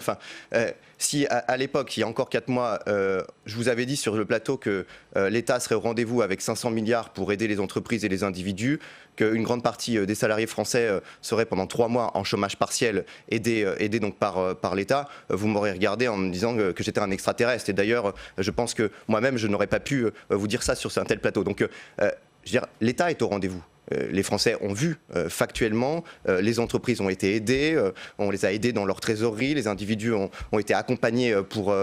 si à l'époque, il y a encore 4 mois, je vous avais dit sur le plateau que l'État serait au rendez-vous avec 500 milliards pour aider les entreprises et les individus, qu'une grande partie des salariés français seraient pendant 3 mois en chômage partiel, aidés donc par l'État, vous m'aurez regardé en me disant que j'étais un extraterrestre. Et d'ailleurs, je pense que moi-même, je n'aurais pas pu vous dire ça sur un tel plateau. Donc, je veux dire, l'État est au rendez-vous. Les Français ont vu factuellement, les entreprises ont été aidées, on les a aidés dans leur trésorerie, les individus ont été accompagnés pour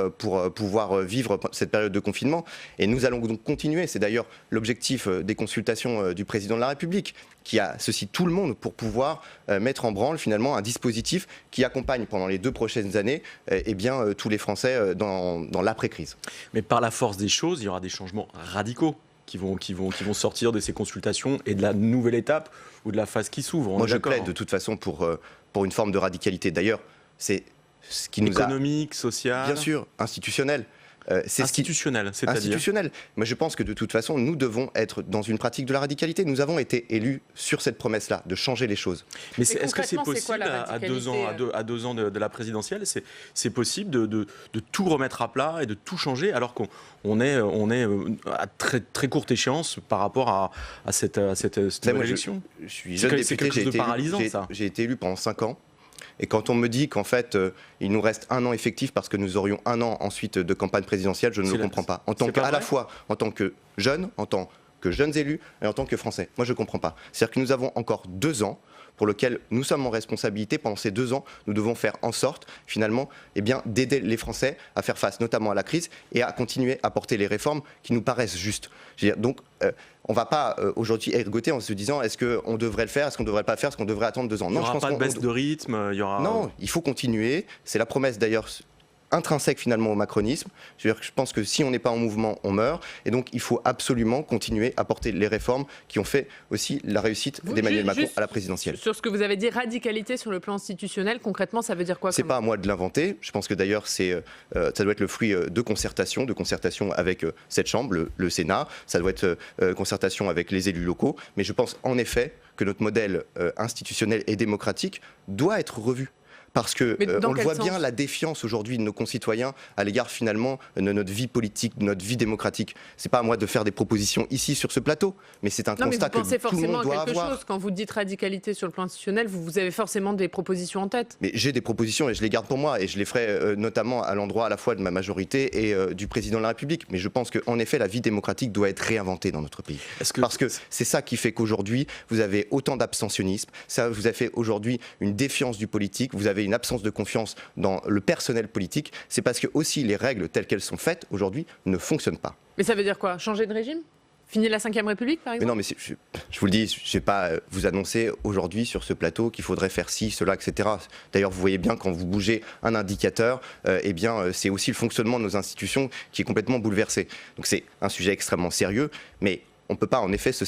pouvoir vivre cette période de confinement. Et nous allons donc continuer, c'est d'ailleurs l'objectif des consultations du président de la République, qui associe tout le monde pour pouvoir mettre en branle finalement un dispositif qui accompagne pendant les 2 prochaines années tous les Français dans l'après-crise. Mais par la force des choses, il y aura des changements radicaux qui vont sortir de ces consultations et de la nouvelle étape ou de la phase qui s'ouvre. Moi, je plaide de toute façon pour une forme de radicalité. D'ailleurs, c'est ce qui nous économique, social, bien sûr, institutionnel. Institutionnel, c'est-à-dire institutionnel. Mais je pense que de toute façon, nous devons être dans une pratique de la radicalité. Nous avons été élus sur cette promesse-là, de changer les choses. Mais est-ce que c'est possible à 2 ans de la présidentielle, c'est possible de tout remettre à plat et de tout changer alors qu'on est à très, très courte échéance par rapport à cette nouvelle élection? Je suis jeune député, quelque chose de paralysant, ça. J'ai été élu pendant 5 ans. Et quand on me dit qu'en fait, il nous reste 1 an effectif parce que nous aurions 1 an ensuite de campagne présidentielle, je ne le comprends pas. À la fois en tant que jeune, en tant que jeunes élus et en tant que Français. Moi, je ne comprends pas. C'est-à-dire que nous avons encore 2 ans pour lesquels nous sommes en responsabilité. Pendant ces 2 ans, nous devons faire en sorte, finalement, d'aider les Français à faire face notamment à la crise et à continuer à porter les réformes qui nous paraissent justes. Donc, on ne va pas aujourd'hui ergoter en se disant est-ce qu'on devrait le faire, est-ce qu'on ne devrait pas le faire, est-ce qu'on devrait attendre 2 ans. Il n'y aura pas de baisse de rythme, il y aura... Non, il faut continuer. C'est la promesse d'ailleurs intrinsèque finalement au macronisme. Je pense que si on n'est pas en mouvement, on meurt. Et donc il faut absolument continuer à porter les réformes qui ont fait aussi la réussite d'Emmanuel Macron à la présidentielle. Sur ce que vous avez dit, radicalité sur le plan institutionnel, concrètement, ça veut dire quoi? C'est pas à moi de l'inventer. Je pense que d'ailleurs, ça doit être le fruit de concertation avec cette Chambre, le Sénat. Ça doit être concertation avec les élus locaux. Mais je pense en effet que notre modèle institutionnel et démocratique doit être revu. Parce que on le voit bien, la défiance aujourd'hui de nos concitoyens à l'égard finalement de notre vie politique, de notre vie démocratique. C'est pas à moi de faire des propositions ici sur ce plateau, mais c'est un constat que tout le monde doit avoir. Chose. Quand vous dites radicalité sur le plan institutionnel, vous avez forcément des propositions en tête. Mais j'ai des propositions et je les garde pour moi et je les ferai notamment à l'endroit à la fois de ma majorité et du président de la République. Mais je pense qu'en effet, la vie démocratique doit être réinventée dans notre pays. Parce que c'est ça qui fait qu'aujourd'hui, vous avez autant d'abstentionnisme, ça vous a fait aujourd'hui une défiance du politique, vous avez une absence de confiance dans le personnel politique, c'est parce que aussi les règles telles qu'elles sont faites aujourd'hui ne fonctionnent pas. Mais ça veut dire quoi? Changer de régime? Finir la Ve République, par exemple? Mais non, mais je vous le dis, je ne vais pas vous annoncer aujourd'hui sur ce plateau qu'il faudrait faire ci, cela, etc. D'ailleurs, vous voyez bien quand vous bougez un indicateur, c'est aussi le fonctionnement de nos institutions qui est complètement bouleversé. Donc c'est un sujet extrêmement sérieux, mais on ne peut pas en effet se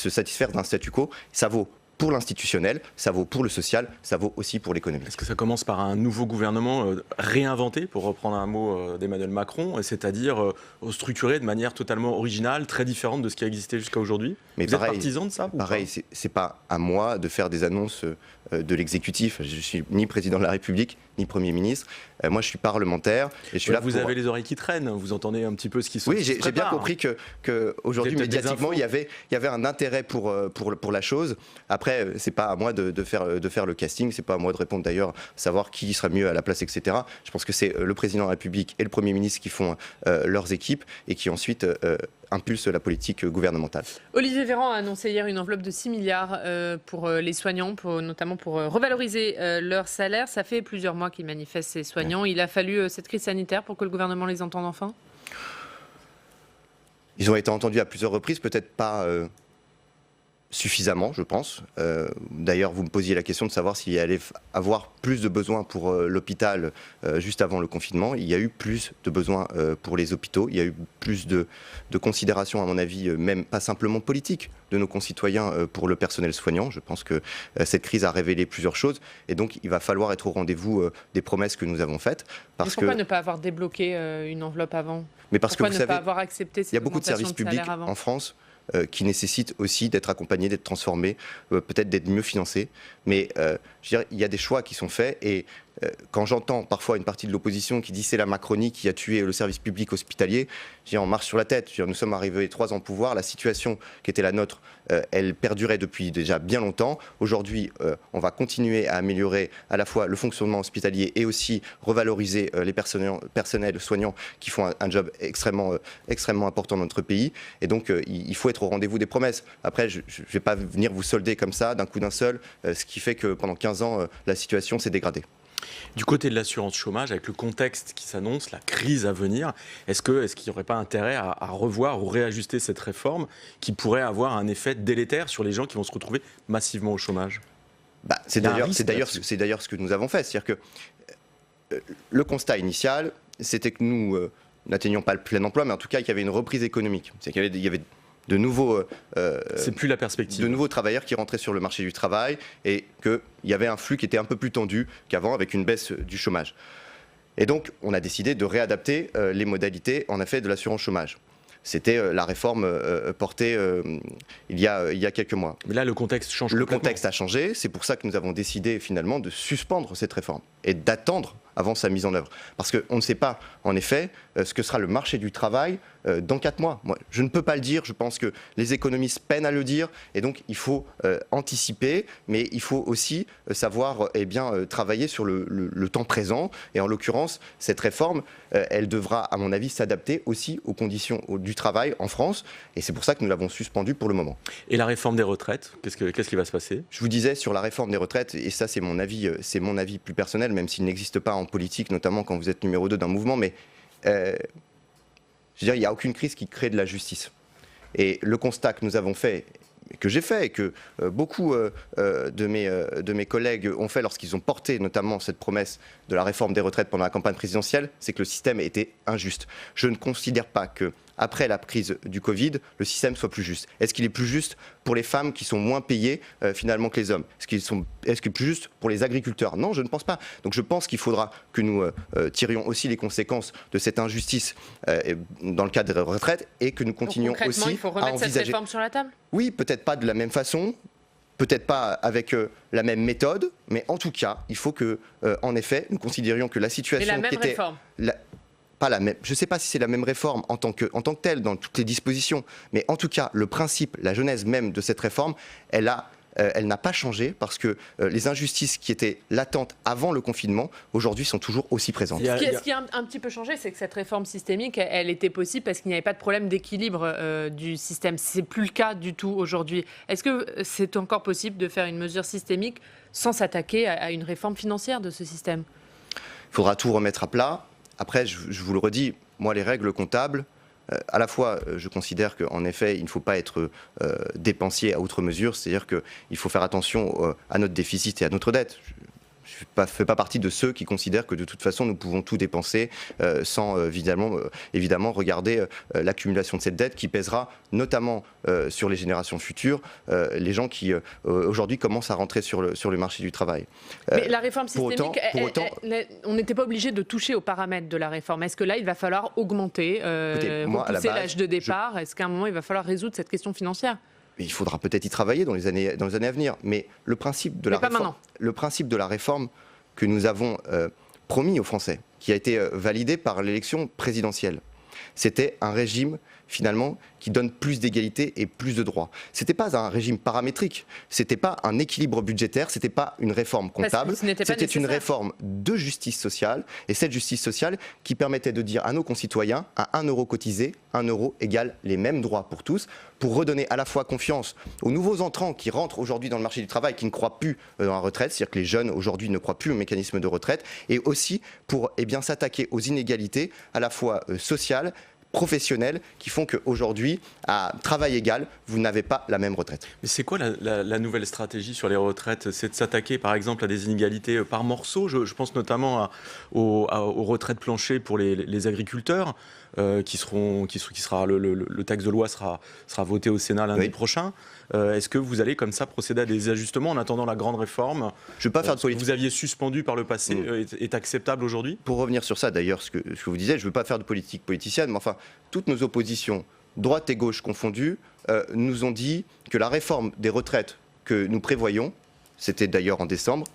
satisfaire d'un statu quo. Ça vaut pour l'institutionnel, ça vaut pour le social, ça vaut aussi pour l'économie. Est-ce que ça commence par un nouveau gouvernement réinventé, pour reprendre un mot d'Emmanuel Macron, c'est-à-dire structuré de manière totalement originale, très différente de ce qui a existé jusqu'à aujourd'hui? Vous êtes partisan de ça? Pareil, c'est pas à moi de faire des annonces de l'exécutif. Je suis ni président de la République, ni Premier ministre. Moi, je suis parlementaire et je suis là vous avez les oreilles qui traînent, vous entendez un petit peu ce qui se passe. Oui, j'ai bien compris qu'aujourd'hui, médiatiquement, il y avait un intérêt pour la chose. Après, c'est pas à moi de faire le casting, c'est pas à moi de répondre d'ailleurs, savoir qui sera mieux à la place, etc. Je pense que c'est le président de la République et le Premier ministre qui font leurs équipes et qui ensuite impulsent la politique gouvernementale. Olivier Véran a annoncé hier une enveloppe de 6 milliards pour les soignants, notamment pour revaloriser leur salaire. Ça fait plusieurs mois qu'ils manifestent, ces soignants. Il a fallu cette crise sanitaire pour que le gouvernement les entende enfin ? Ils ont été entendus à plusieurs reprises, peut-être pas suffisamment, je pense. D'ailleurs, vous me posiez la question de savoir s'il y allait avoir plus de besoins pour l'hôpital juste avant le confinement. Il y a eu plus de besoins pour les hôpitaux. Il y a eu plus de considération, à mon avis, même pas simplement politique, de nos concitoyens pour le personnel soignant. Je pense que cette crise a révélé plusieurs choses. Et donc, il va falloir être au rendez-vous des promesses que nous avons faites. Pourquoi ne pas avoir débloqué une enveloppe avant ? Mais parce que vous savez, pas avoir accepté cette il y a beaucoup de services publics en France qui nécessitent aussi d'être accompagnés, d'être transformés, peut-être d'être mieux financés. Mais je veux dire, il y a des choix qui sont faits et quand j'entends parfois une partie de l'opposition qui dit c'est la Macronie qui a tué le service public hospitalier, je dis on marche sur la tête. Je veux dire, nous sommes arrivés 3 ans au pouvoir, la situation qui était la nôtre, elle perdurait depuis déjà bien longtemps. Aujourd'hui, on va continuer à améliorer à la fois le fonctionnement hospitalier et aussi revaloriser les personnels soignants qui font un job extrêmement important dans notre pays. Et donc, il faut être au rendez-vous des promesses. Après, je ne vais pas venir vous solder comme ça, d'un coup d'un seul, ce qui fait que pendant 15 ans, la situation s'est dégradée. Du côté de l'assurance chômage, avec le contexte qui s'annonce, la crise à venir, est-ce qu'il n'y aurait pas intérêt à revoir ou réajuster cette réforme qui pourrait avoir un effet délétère sur les gens qui vont se retrouver massivement au chômage ? C'est d'ailleurs ce que nous avons fait. C'est-à-dire que le constat initial, c'était que nous n'atteignions pas le plein emploi, mais en tout cas qu'il y avait une reprise économique. C'est-à-dire qu'il y avait de nouveaux, c'est plus la perspective. De nouveaux travailleurs qui rentraient sur le marché du travail et qu'il y avait un flux qui était un peu plus tendu qu'avant avec une baisse du chômage. Et donc, on a décidé de réadapter les modalités, en effet, de l'assurance chômage. C'était la réforme portée il y a quelques mois. Mais là, le contexte change. Le contexte a changé, c'est pour ça que nous avons décidé finalement de suspendre cette réforme et d'attendre avant sa mise en œuvre. Parce qu'on ne sait pas, en effet, ce que sera le marché du travail dans 4 mois. Moi, je ne peux pas le dire, je pense que les économistes peinent à le dire, et donc il faut anticiper, mais il faut aussi savoir travailler sur le temps présent, et en l'occurrence, cette réforme, elle devra, à mon avis, s'adapter aussi aux conditions du travail en France, et c'est pour ça que nous l'avons suspendue pour le moment. Et la réforme des retraites, qu'est-ce qui va se passer ? Je vous disais sur la réforme des retraites, et ça c'est mon avis plus personnel, même s'il n'existe pas en politique, notamment quand vous êtes numéro 2 d'un mouvement, mais je veux dire, il n'y a aucune crise qui crée de la justice. Et le constat que nous avons fait, que j'ai fait et que beaucoup de mes collègues ont fait lorsqu'ils ont porté notamment cette promesse de la réforme des retraites pendant la campagne présidentielle, c'est que le système était injuste. Je ne considère pas que après la crise du Covid, le système soit plus juste. Est-ce qu'il est plus juste pour les femmes qui sont moins payées finalement que les hommes ? Est-ce qu'il est plus juste pour les agriculteurs ? Non, je ne pense pas. Donc je pense qu'il faudra que nous tirions aussi les conséquences de cette injustice dans le cadre des retraites et que nous continuions aussi à envisager... il faut remettre cette réforme sur la table ? Oui, peut-être pas de la même façon, peut-être pas avec la même méthode, mais en tout cas, il faut que, en effet, nous considérions que la situation qui était... réforme. Pas la même. Je ne sais pas si c'est la même réforme en tant que telle, dans toutes les dispositions, mais en tout cas, le principe, la genèse même de cette réforme, elle n'a pas changé parce que les injustices qui étaient latentes avant le confinement, aujourd'hui, sont toujours aussi présentes. Ce qui a un petit peu changé, c'est que cette réforme systémique, elle était possible parce qu'il n'y avait pas de problème d'équilibre du système. Ce n'est plus le cas du tout aujourd'hui. Est-ce que c'est encore possible de faire une mesure systémique sans s'attaquer à une réforme financière de ce système ? Il faudra tout remettre à plat. Après, je vous le redis, moi, les règles comptables, à la fois, je considère qu'en effet, il ne faut pas être dépensier à outre mesure, c'est-à-dire qu'il faut faire attention à notre déficit et à notre dette. Je ne fais pas partie de ceux qui considèrent que de toute façon nous pouvons tout dépenser sans évidemment regarder l'accumulation de cette dette qui pèsera notamment sur les générations futures, les gens qui aujourd'hui commencent à rentrer sur le marché du travail. Mais la réforme systémique, on n'était pas obligé de toucher aux paramètres de la réforme. Est-ce que là il va falloir augmenter, repousser l'âge de départ ? Est-ce qu'à un moment il va falloir résoudre cette question financière ? Il faudra peut-être y travailler dans les années à venir. Mais le principe de la réforme que nous avons promis aux Français, qui a été validé par l'élection présidentielle. C'était un régime finalement qui donne plus d'égalité et plus de droits. C'était pas un régime paramétrique, c'était pas un équilibre budgétaire, c'était pas une réforme comptable, c'était une réforme de justice sociale, et cette justice sociale qui permettait de dire à nos concitoyens, à 1 euro cotisé, 1 euro égale les mêmes droits pour tous, pour redonner à la fois confiance aux nouveaux entrants qui rentrent aujourd'hui dans le marché du travail, qui ne croient plus dans la retraite, c'est-à-dire que les jeunes aujourd'hui ne croient plus au mécanisme de retraite, et aussi pour s'attaquer aux inégalités à la fois sociales, professionnels, qui font qu'aujourd'hui, à travail égal, vous n'avez pas la même retraite. Mais c'est quoi la nouvelle stratégie sur les retraites? C'est de s'attaquer par exemple à des inégalités par morceaux. Je pense notamment aux retraites planchées pour les agriculteurs, le texte de loi sera voté au Sénat lundi prochain. Est-ce que vous allez comme ça procéder à des ajustements en attendant la grande réforme? Je ne veux pas faire de politique. Vous aviez suspendu par le passé est acceptable aujourd'hui? Pour revenir sur ça d'ailleurs, ce que vous disiez, je ne veux pas faire de politique politicienne, mais enfin, toutes nos oppositions, droite et gauche confondues, nous ont dit que la réforme des retraites que nous prévoyons, c'était d'ailleurs en décembre,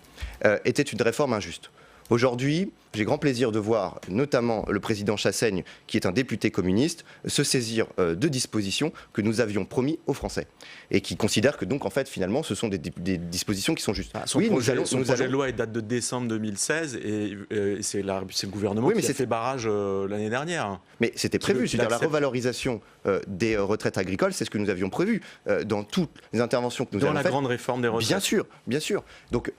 était une réforme injuste. Aujourd'hui, j'ai grand plaisir de voir notamment le président Chassaigne, qui est un député communiste, se saisir de dispositions que nous avions promis aux Français et qui considère que donc en fait finalement ce sont des dispositions qui sont justes. Son projet de loi date de décembre 2016 et c'est le gouvernement qui a fait barrage l'année dernière. Mais c'était prévu, c'est-à-dire la revalorisation des retraites agricoles, c'est ce que nous avions prévu dans toutes les interventions que nous avons faites. Dans la grande réforme des retraites. Bien sûr, bien sûr. Donc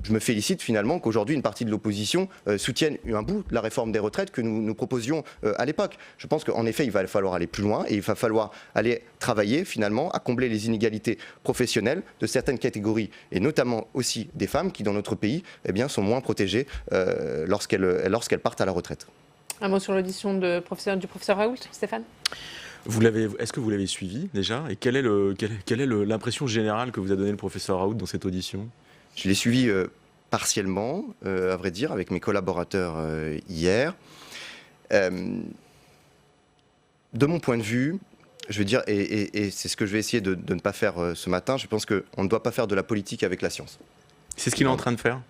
je me félicite finalement qu'aujourd'hui une partie de l'opposition soutienne un bout de la réforme des retraites que nous proposions à l'époque. Je pense qu'en effet, il va falloir aller plus loin et il va falloir aller travailler finalement à combler les inégalités professionnelles de certaines catégories et notamment aussi des femmes qui dans notre pays sont moins protégées lorsqu'elles partent à la retraite. Un mot sur l'audition du professeur Raoult, Stéphane? Est-ce que vous l'avez suivi déjà? Et quelle est l'impression générale que vous a donnée le professeur Raoult dans cette audition? Je l'ai suivi partiellement, à vrai dire, avec mes collaborateurs hier. De mon point de vue, je veux dire, et c'est ce que je vais essayer de ne pas faire ce matin, je pense qu'on ne doit pas faire de la politique avec la science. C'est ce qu'il est en train de faire?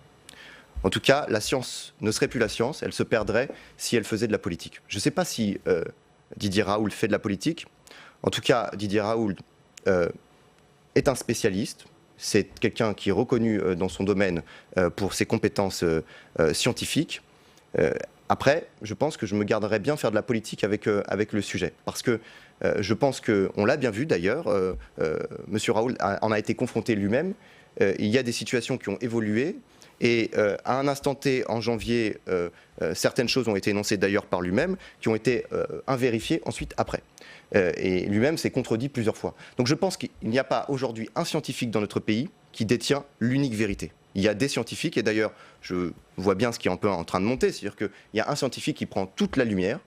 En tout cas, la science ne serait plus la science, elle se perdrait si elle faisait de la politique. Je ne sais pas si Didier Raoult fait de la politique. En tout cas, Didier Raoult est un spécialiste. C'est quelqu'un qui est reconnu dans son domaine pour ses compétences scientifiques. Après, je pense que je me garderais bien faire de la politique avec le sujet. Parce que je pense qu'on l'a bien vu d'ailleurs, M. Raoult en a été confronté lui-même. Il y a des situations qui ont évolué. Et à un instant T, en janvier, certaines choses ont été énoncées d'ailleurs par lui-même, qui ont été invérifiées ensuite après. Et lui-même s'est contredit plusieurs fois. Donc je pense qu'il n'y a pas aujourd'hui un scientifique dans notre pays qui détient l'unique vérité. Il y a des scientifiques, et d'ailleurs je vois bien ce qui est un peu en train de monter, c'est-à-dire qu'il y a un scientifique qui prend toute la lumière,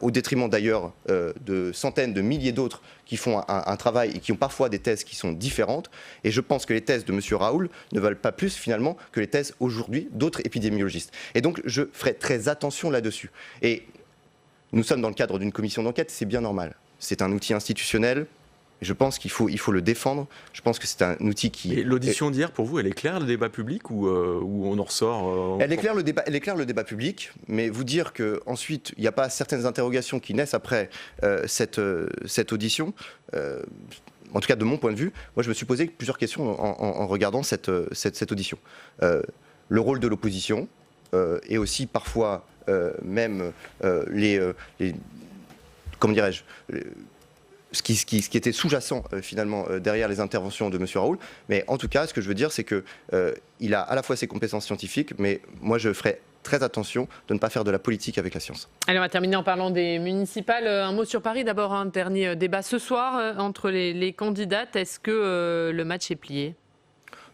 au détriment d'ailleurs de centaines de milliers d'autres qui font un travail et qui ont parfois des thèses qui sont différentes. Et je pense que les thèses de M. Raoult ne valent pas plus finalement que les thèses aujourd'hui d'autres épidémiologistes. Et donc je ferai très attention là-dessus. Et nous sommes dans le cadre d'une commission d'enquête, c'est bien normal. C'est un outil institutionnel. Je pense qu'il faut le défendre. Je pense que c'est un outil qui... Et l'audition d'hier, pour vous, elle éclaire le débat public ou on en ressort Elle éclaire le débat public, mais vous dire qu'ensuite, il n'y a pas certaines interrogations qui naissent après cette audition, en tout cas de mon point de vue, moi je me suis posé plusieurs questions en regardant cette audition. Le rôle de l'opposition, et aussi parfois même comment dirais-je, ce qui était sous-jacent finalement derrière les interventions de M. Raoult. Mais en tout cas, ce que je veux dire, c'est qu'il a à la fois ses compétences scientifiques, mais moi je ferai très attention de ne pas faire de la politique avec la science. Allez, on va terminer en parlant des municipales. Un mot sur Paris d'abord, un dernier débat ce soir entre les candidates. Est-ce que le match est plié?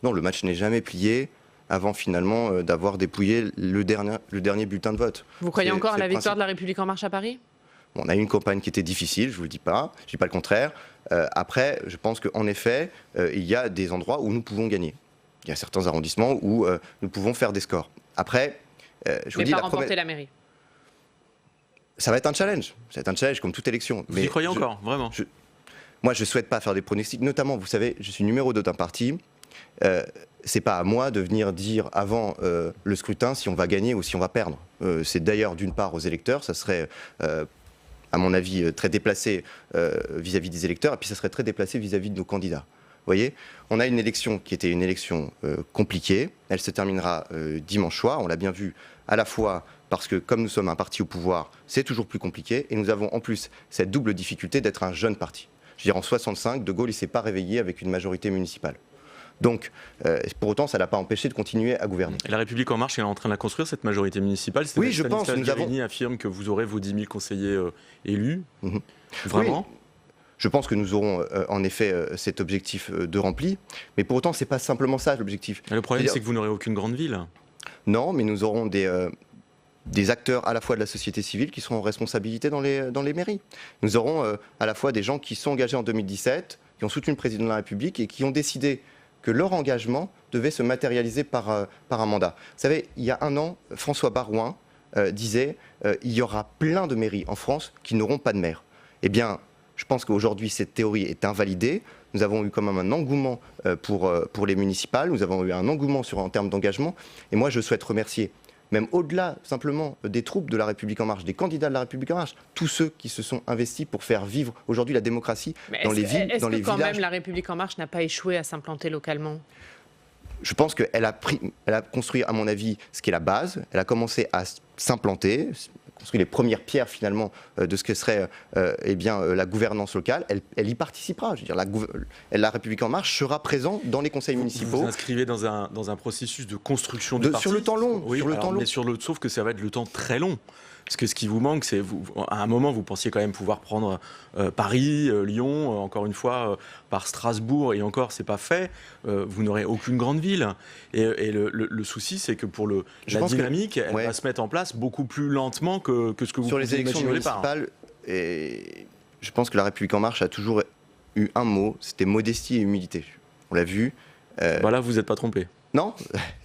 Non, le match n'est jamais plié avant finalement d'avoir dépouillé le dernier bulletin de vote. Vous croyez encore à la victoire de La République En Marche à Paris? On a eu une campagne qui était difficile, je ne vous le dis pas, je ne dis pas le contraire. Après, je pense qu'en effet, il y a des endroits où nous pouvons gagner. Il y a certains arrondissements où nous pouvons faire des scores. Après, je vous dis... Mais pas remporter la mairie. Ça va être un challenge. Ça va être un challenge comme toute élection. Vous y croyez encore, vraiment? Moi, je ne souhaite pas faire des pronostics. Notamment, vous savez, je suis numéro 2 d'un parti. c'est pas à moi de venir dire avant le scrutin si on va gagner ou si on va perdre. C'est d'ailleurs d'une part aux électeurs, ça serait à mon avis très déplacé vis-à-vis des électeurs, et puis ça serait très déplacé vis-à-vis de nos candidats. Vous voyez, on a une élection qui était une élection compliquée, elle se terminera dimanche soir, on l'a bien vu à la fois parce que comme nous sommes un parti au pouvoir, c'est toujours plus compliqué, et nous avons en plus cette double difficulté d'être un jeune parti. Je veux dire, en 65, De Gaulle ne s'est pas réveillé avec une majorité municipale. Donc, pour autant, ça ne l'a pas empêché de continuer à gouverner. Et la République En Marche est en train de la construire, cette majorité municipale. Oui, je pense. Guérini affirme que vous aurez vos 10 000 conseillers élus. Vraiment ? Oui. Je pense que nous aurons en effet cet objectif de rempli. Mais pour autant, ce n'est pas simplement ça l'objectif. Le problème, c'est que vous n'aurez aucune grande ville. Non, mais nous aurons des acteurs à la fois de la société civile qui seront en responsabilité dans les mairies. Nous aurons à la fois des gens qui sont engagés en 2017, qui ont soutenu le président de la République et qui ont décidé que leur engagement devait se matérialiser par un mandat. Vous savez, il y a un an, François Baroin disait il y aura plein de mairies en France qui n'auront pas de maire. Eh bien, je pense qu'aujourd'hui, cette théorie est invalidée. Nous avons eu quand même un engouement pour les municipales, nous avons eu un engouement en termes d'engagement. Et moi, je souhaite remercier, même au-delà simplement des troupes de La République En Marche, des candidats de La République En Marche, tous ceux qui se sont investis pour faire vivre aujourd'hui la démocratie dans les villes, dans les villages. Est-ce que quand même La République En Marche n'a pas échoué à s'implanter localement ? Je pense qu'elle a construit, à mon avis, ce qui est la base. Elle a commencé à s'implanter, construit les premières pierres finalement de ce que serait la gouvernance locale. Elle y participera. Je veux dire, la République En Marche sera présente dans les conseils municipaux. Vous vous inscrivez dans un processus de construction du parti. Sur le temps long. Oui, sauf que ça va être le temps très long. Parce que ce qui vous manque, c'est à un moment, vous pensiez quand même pouvoir prendre Paris, Lyon, encore une fois, par Strasbourg, et encore, c'est pas fait. Vous n'aurez aucune grande ville. Et le souci, c'est que pour la dynamique, elle va se mettre en place beaucoup plus lentement que ce que vous sur les élections municipales. Et je pense que La République En Marche a toujours eu un mot, c'était modestie et humilité. On l'a vu. Voilà, vous n'êtes pas trompé. Non,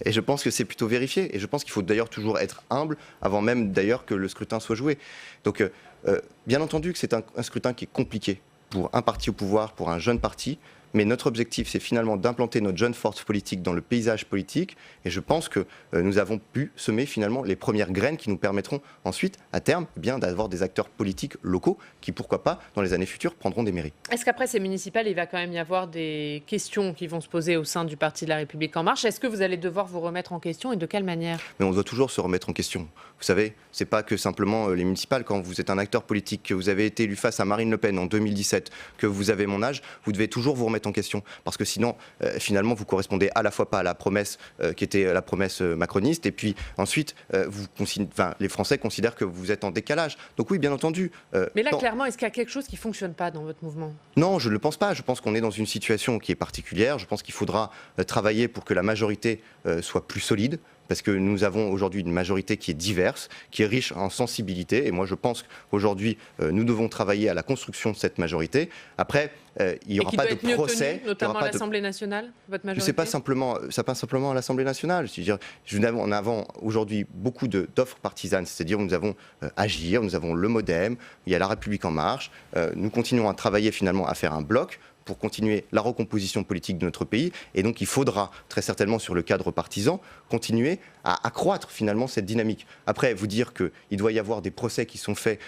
et je pense que c'est plutôt vérifié. Et je pense qu'il faut d'ailleurs toujours être humble avant même d'ailleurs que le scrutin soit joué. Donc, bien entendu que c'est un scrutin qui est compliqué pour un parti au pouvoir, pour un jeune parti. Mais notre objectif, c'est finalement d'implanter notre jeune force politique dans le paysage politique. Et je pense que nous avons pu semer finalement les premières graines qui nous permettront ensuite, à terme, d'avoir des acteurs politiques locaux qui, pourquoi pas, dans les années futures, prendront des mairies. Est-ce qu'après ces municipales, il va quand même y avoir des questions qui vont se poser au sein du Parti de la République En Marche ? Est-ce que vous allez devoir vous remettre en question et de quelle manière ? Mais on doit toujours se remettre en question. Vous savez, c'est pas que simplement les municipales. Quand vous êtes un acteur politique, que vous avez été élu face à Marine Le Pen en 2017, que vous avez mon âge, vous devez toujours vous remettre en question. Parce que sinon, finalement, vous correspondez à la fois pas à la promesse qui était la promesse macroniste, et puis ensuite, les Français considèrent que vous êtes en décalage. Donc oui, bien entendu. Mais là, clairement, est-ce qu'il y a quelque chose qui ne fonctionne pas dans votre mouvement ? Non, je ne le pense pas. Je pense qu'on est dans une situation qui est particulière. Je pense qu'il faudra travailler pour que la majorité soit plus solide. Parce que nous avons aujourd'hui une majorité qui est diverse, qui est riche en sensibilité. Et moi, je pense qu'aujourd'hui, nous devons travailler à la construction de cette majorité. Après, il n'y aura pas de procès. Tenue, notamment à l'Assemblée nationale, votre majorité ? C'est pas simplement à l'Assemblée nationale. C'est-à-dire, nous avons aujourd'hui beaucoup d'offres partisanes. C'est-à-dire, nous avons Agir, nous avons le MoDem, il y a La République En Marche. Nous continuons à travailler finalement à faire un bloc pour continuer la recomposition politique de notre pays. Et donc, il faudra très certainement, sur le cadre partisan, continuer à accroître finalement cette dynamique. Après, vous dire qu'il doit y avoir des procès qui sont faits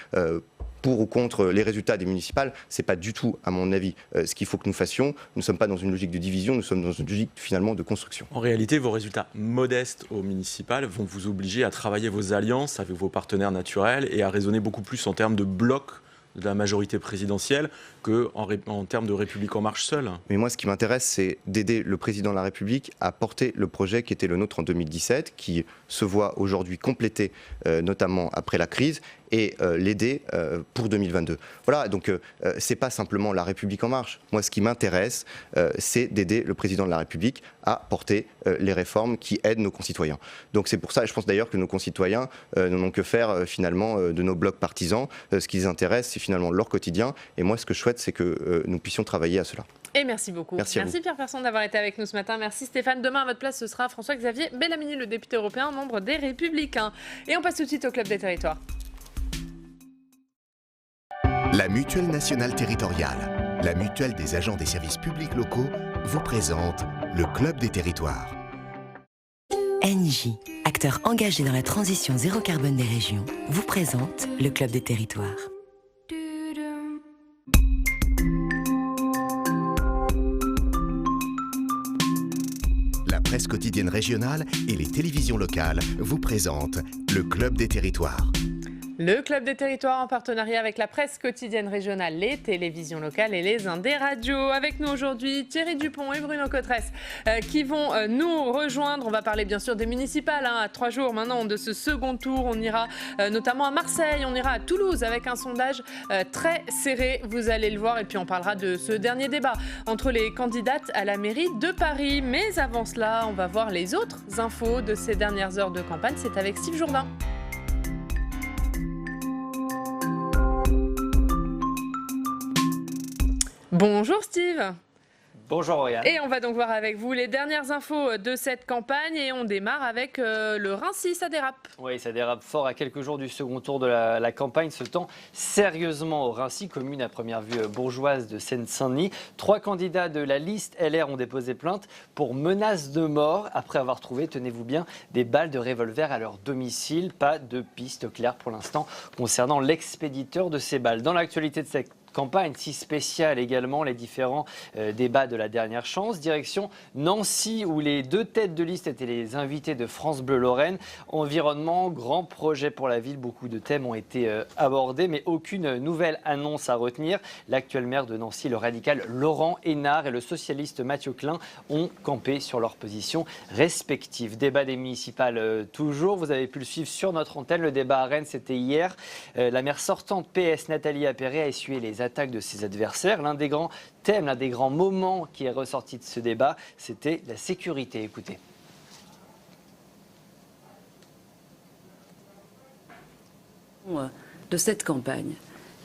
pour ou contre les résultats des municipales, c'est pas du tout, à mon avis, ce qu'il faut que nous fassions. Nous ne sommes pas dans une logique de division, nous sommes dans une logique finalement de construction. En réalité, vos résultats modestes aux municipales vont vous obliger à travailler vos alliances avec vos partenaires naturels et à raisonner beaucoup plus en termes de blocs de la majorité présidentielle qu'en termes de République En Marche seule. Mais moi, ce qui m'intéresse, c'est d'aider le président de la République à porter le projet qui était le nôtre en 2017, qui se voit aujourd'hui complété, notamment après la crise, et l'aider pour 2022. Voilà, donc c'est pas simplement la République En Marche. Moi, ce qui m'intéresse, c'est d'aider le président de la République à porter les réformes qui aident nos concitoyens. Donc c'est pour ça, et je pense d'ailleurs que nos concitoyens n'en ont que faire finalement de nos blocs partisans. Ce qui les intéresse, c'est finalement leur quotidien. Et moi, ce que je souhaite, c'est que nous puissions travailler à cela. Et merci beaucoup. Merci Pierre Persson d'avoir été avec nous ce matin. Merci Stéphane. Demain, à votre place, ce sera François-Xavier Bellamini, le député européen, membre des Républicains. Et on passe tout de suite au Club des Territoires. La Mutuelle Nationale Territoriale, la Mutuelle des agents des services publics locaux vous présente le Club des territoires. ENGIE, acteur engagé dans la transition zéro carbone des régions, vous présente le Club des territoires. La presse quotidienne régionale et les télévisions locales vous présentent le Club des territoires. Le Club des territoires en partenariat avec la presse quotidienne régionale, les télévisions locales et les Indés radios. Avec nous aujourd'hui Thierry Dupont et Bruno Cotresse qui vont nous rejoindre. On va parler bien sûr des municipales, à 3 jours maintenant de ce second tour. On ira notamment à Marseille, on ira à Toulouse avec un sondage très serré, vous allez le voir. Et puis on parlera de ce dernier débat entre les candidates à la mairie de Paris. Mais avant cela, on va voir les autres infos de ces dernières heures de campagne. C'est avec Steve Jourdain. Bonjour Steve. Bonjour Oriane. Et on va donc voir avec vous les dernières infos de cette campagne et on démarre avec le Raincy, ça dérape. Oui, ça dérape fort à quelques jours du second tour de la campagne, se tend sérieusement au Raincy, commune à première vue bourgeoise de Seine-Saint-Denis. 3 candidats de la liste LR ont déposé plainte pour menace de mort après avoir trouvé, tenez-vous bien, des balles de revolver à leur domicile. Pas de piste claire pour l'instant concernant l'expéditeur de ces balles. Dans l'actualité de cette campagne si spéciale également, les différents débats de la dernière chance. Direction Nancy, où les 2 têtes de liste étaient les invités de France Bleu Lorraine. Environnement, grand projet pour la ville. Beaucoup de thèmes ont été abordés, mais aucune nouvelle annonce à retenir. L'actuel maire de Nancy, le radical Laurent Hénard, et le socialiste Mathieu Klein ont campé sur leurs positions respectives. Débat des municipales toujours. Vous avez pu le suivre sur notre antenne. Le débat à Rennes, c'était hier. La maire sortante PS, Nathalie Appéré, a essuyé les attaques de ses adversaires. L'un des grands thèmes, l'un des grands moments qui est ressorti de ce débat, c'était la sécurité. Écoutez. De cette campagne.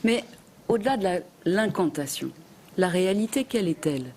Mais au-delà de l'incantation, la réalité, quelle est-elle?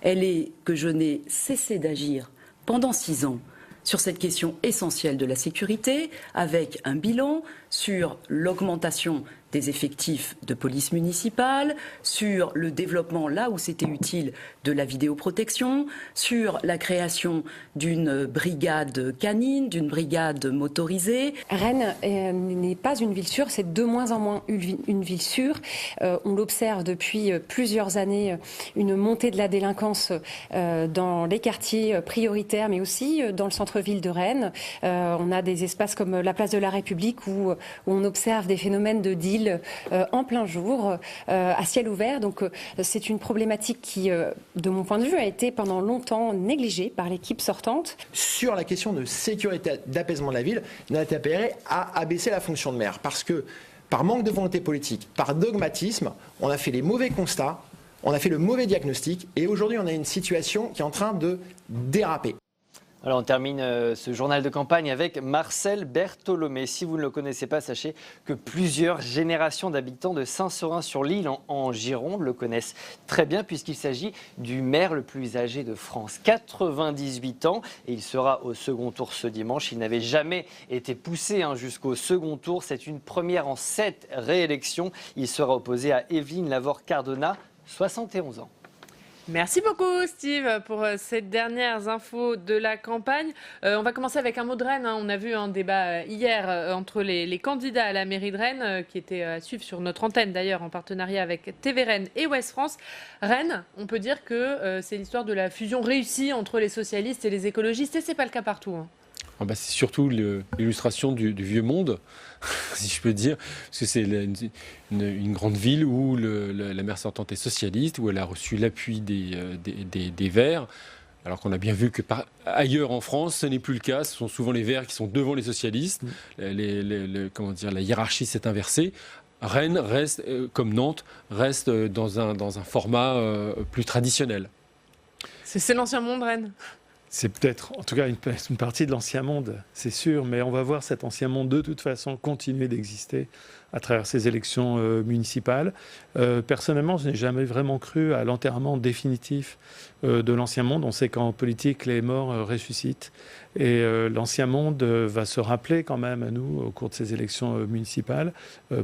Elle est que je n'ai cessé d'agir pendant 6 ans sur cette question essentielle de la sécurité, avec un bilan sur l'augmentation des effectifs de police municipale, sur le développement, là où c'était utile, de la vidéoprotection, sur la création d'une brigade canine, d'une brigade motorisée. Rennes n'est pas une ville sûre, c'est de moins en moins une ville sûre. On l'observe depuis plusieurs années, une montée de la délinquance dans les quartiers prioritaires, mais aussi dans le centre-ville de Rennes. On a des espaces comme la place de la République où on observe des phénomènes de deal en plein jour, à ciel ouvert. Donc c'est une problématique qui, de mon point de vue, a été pendant longtemps négligée par l'équipe sortante. Sur la question de sécurité, d'apaisement de la ville, Nathalie Appéré a abaissé la fonction de maire parce que, par manque de volonté politique, par dogmatisme, on a fait les mauvais constats, on a fait le mauvais diagnostic et aujourd'hui on a une situation qui est en train de déraper. Alors on termine ce journal de campagne avec Marcel Bertholomé. Si vous ne le connaissez pas, sachez que plusieurs générations d'habitants de Saint-Seurin-sur-l'Île en Gironde le connaissent très bien puisqu'il s'agit du maire le plus âgé de France, 98 ans, et il sera au second tour ce dimanche. Il n'avait jamais été poussé jusqu'au second tour, c'est une première en 7 réélections. Il sera opposé à Évelyne Lavore-Cardona, 71 ans. Merci beaucoup Steve pour ces dernières infos de la campagne. On va commencer avec un mot de Rennes. On a vu un débat hier entre les candidats à la mairie de Rennes qui était à suivre sur notre antenne d'ailleurs en partenariat avec TV Rennes et Ouest France. Rennes, on peut dire que c'est l'histoire de la fusion réussie entre les socialistes et les écologistes et c'est pas le cas partout. C'est surtout l'illustration du vieux monde, si je peux dire, parce que c'est une grande ville où la maire sortante est socialiste, où elle a reçu l'appui des Verts, alors qu'on a bien vu que ailleurs en France, ce n'est plus le cas. Ce sont souvent les Verts qui sont devant les socialistes. La hiérarchie s'est inversée. Rennes reste, comme Nantes, reste dans un format plus traditionnel. C'est l'ancien monde, Rennes. c'est peut-être, en tout cas, une partie de l'ancien monde, c'est sûr, mais on va voir cet ancien monde de toute façon continuer d'exister à travers ces élections municipales. Personnellement, je n'ai jamais vraiment cru à l'enterrement définitif de l'ancien monde. On sait qu'en politique, les morts ressuscitent. Et l'ancien monde va se rappeler quand même à nous au cours de ces élections municipales,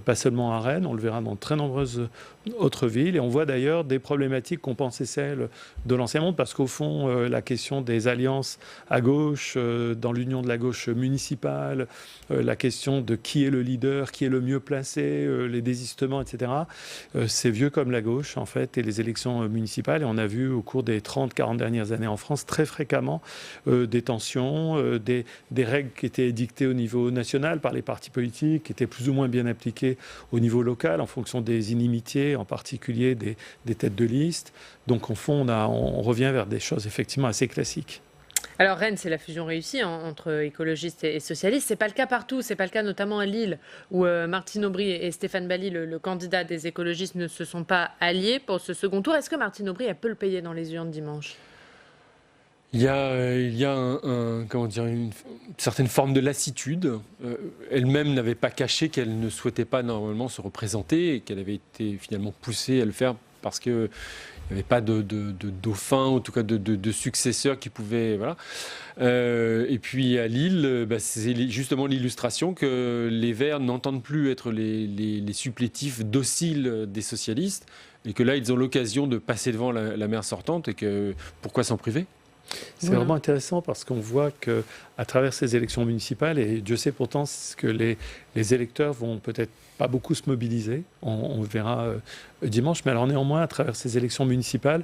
pas seulement à Rennes, on le verra dans très nombreuses autres villes. Et on voit d'ailleurs des problématiques qu'on pensait celles de l'ancien monde, parce qu'au fond, la question des alliances à gauche, dans l'union de la gauche municipale, la question de qui est le leader, qui est le mieux placé, les désistements, etc., c'est vieux comme la gauche, en fait, et les élections municipales. Et on a vu au cours des 30-40 dernières années en France très fréquemment des tensions, des règles qui étaient édictées au niveau national par les partis politiques, qui étaient plus ou moins bien appliquées au niveau local en fonction des inimitiés, en particulier des têtes de liste. Donc, au fond, on revient vers des choses effectivement assez classiques. Alors Rennes, c'est la fusion réussie entre écologistes et socialistes. C'est pas le cas partout. C'est pas le cas notamment à Lille, où Martine Aubry et Stéphane Bally, le candidat des écologistes, ne se sont pas alliés pour ce second tour. Est-ce que Martine Aubry, elle peut le payer dans les urnes dimanche ? Il y a une certaine forme de lassitude. Elle-même n'avait pas caché qu'elle ne souhaitait pas normalement se représenter et qu'elle avait été finalement poussée à le faire parce qu'il n'y avait pas de dauphin, en tout cas de successeur qui pouvait... Voilà. Et puis à Lille, c'est justement l'illustration que les Verts n'entendent plus être les supplétifs dociles des socialistes et que là, ils ont l'occasion de passer devant la maire sortante et que pourquoi s'en priver ? C'est vraiment intéressant parce qu'on voit qu'à travers ces élections municipales, et Dieu sait pourtant que les électeurs vont peut-être pas beaucoup se mobiliser, on verra dimanche, mais alors néanmoins, à travers ces élections municipales,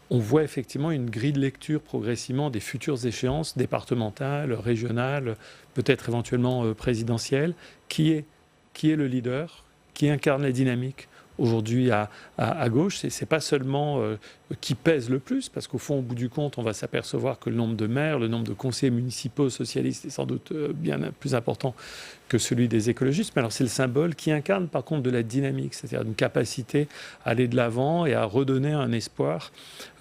on voit effectivement une grille de lecture progressivement des futures échéances départementales, régionales, peut-être éventuellement présidentielles, qui est le leader, qui incarne la dynamique aujourd'hui à gauche. C'est pas seulement qui pèse le plus, parce qu'au fond, au bout du compte, on va s'apercevoir que le nombre de maires, le nombre de conseillers municipaux socialistes est sans doute bien plus important que celui des écologistes. Mais alors c'est le symbole qui incarne par contre de la dynamique, c'est-à-dire une capacité à aller de l'avant et à redonner un espoir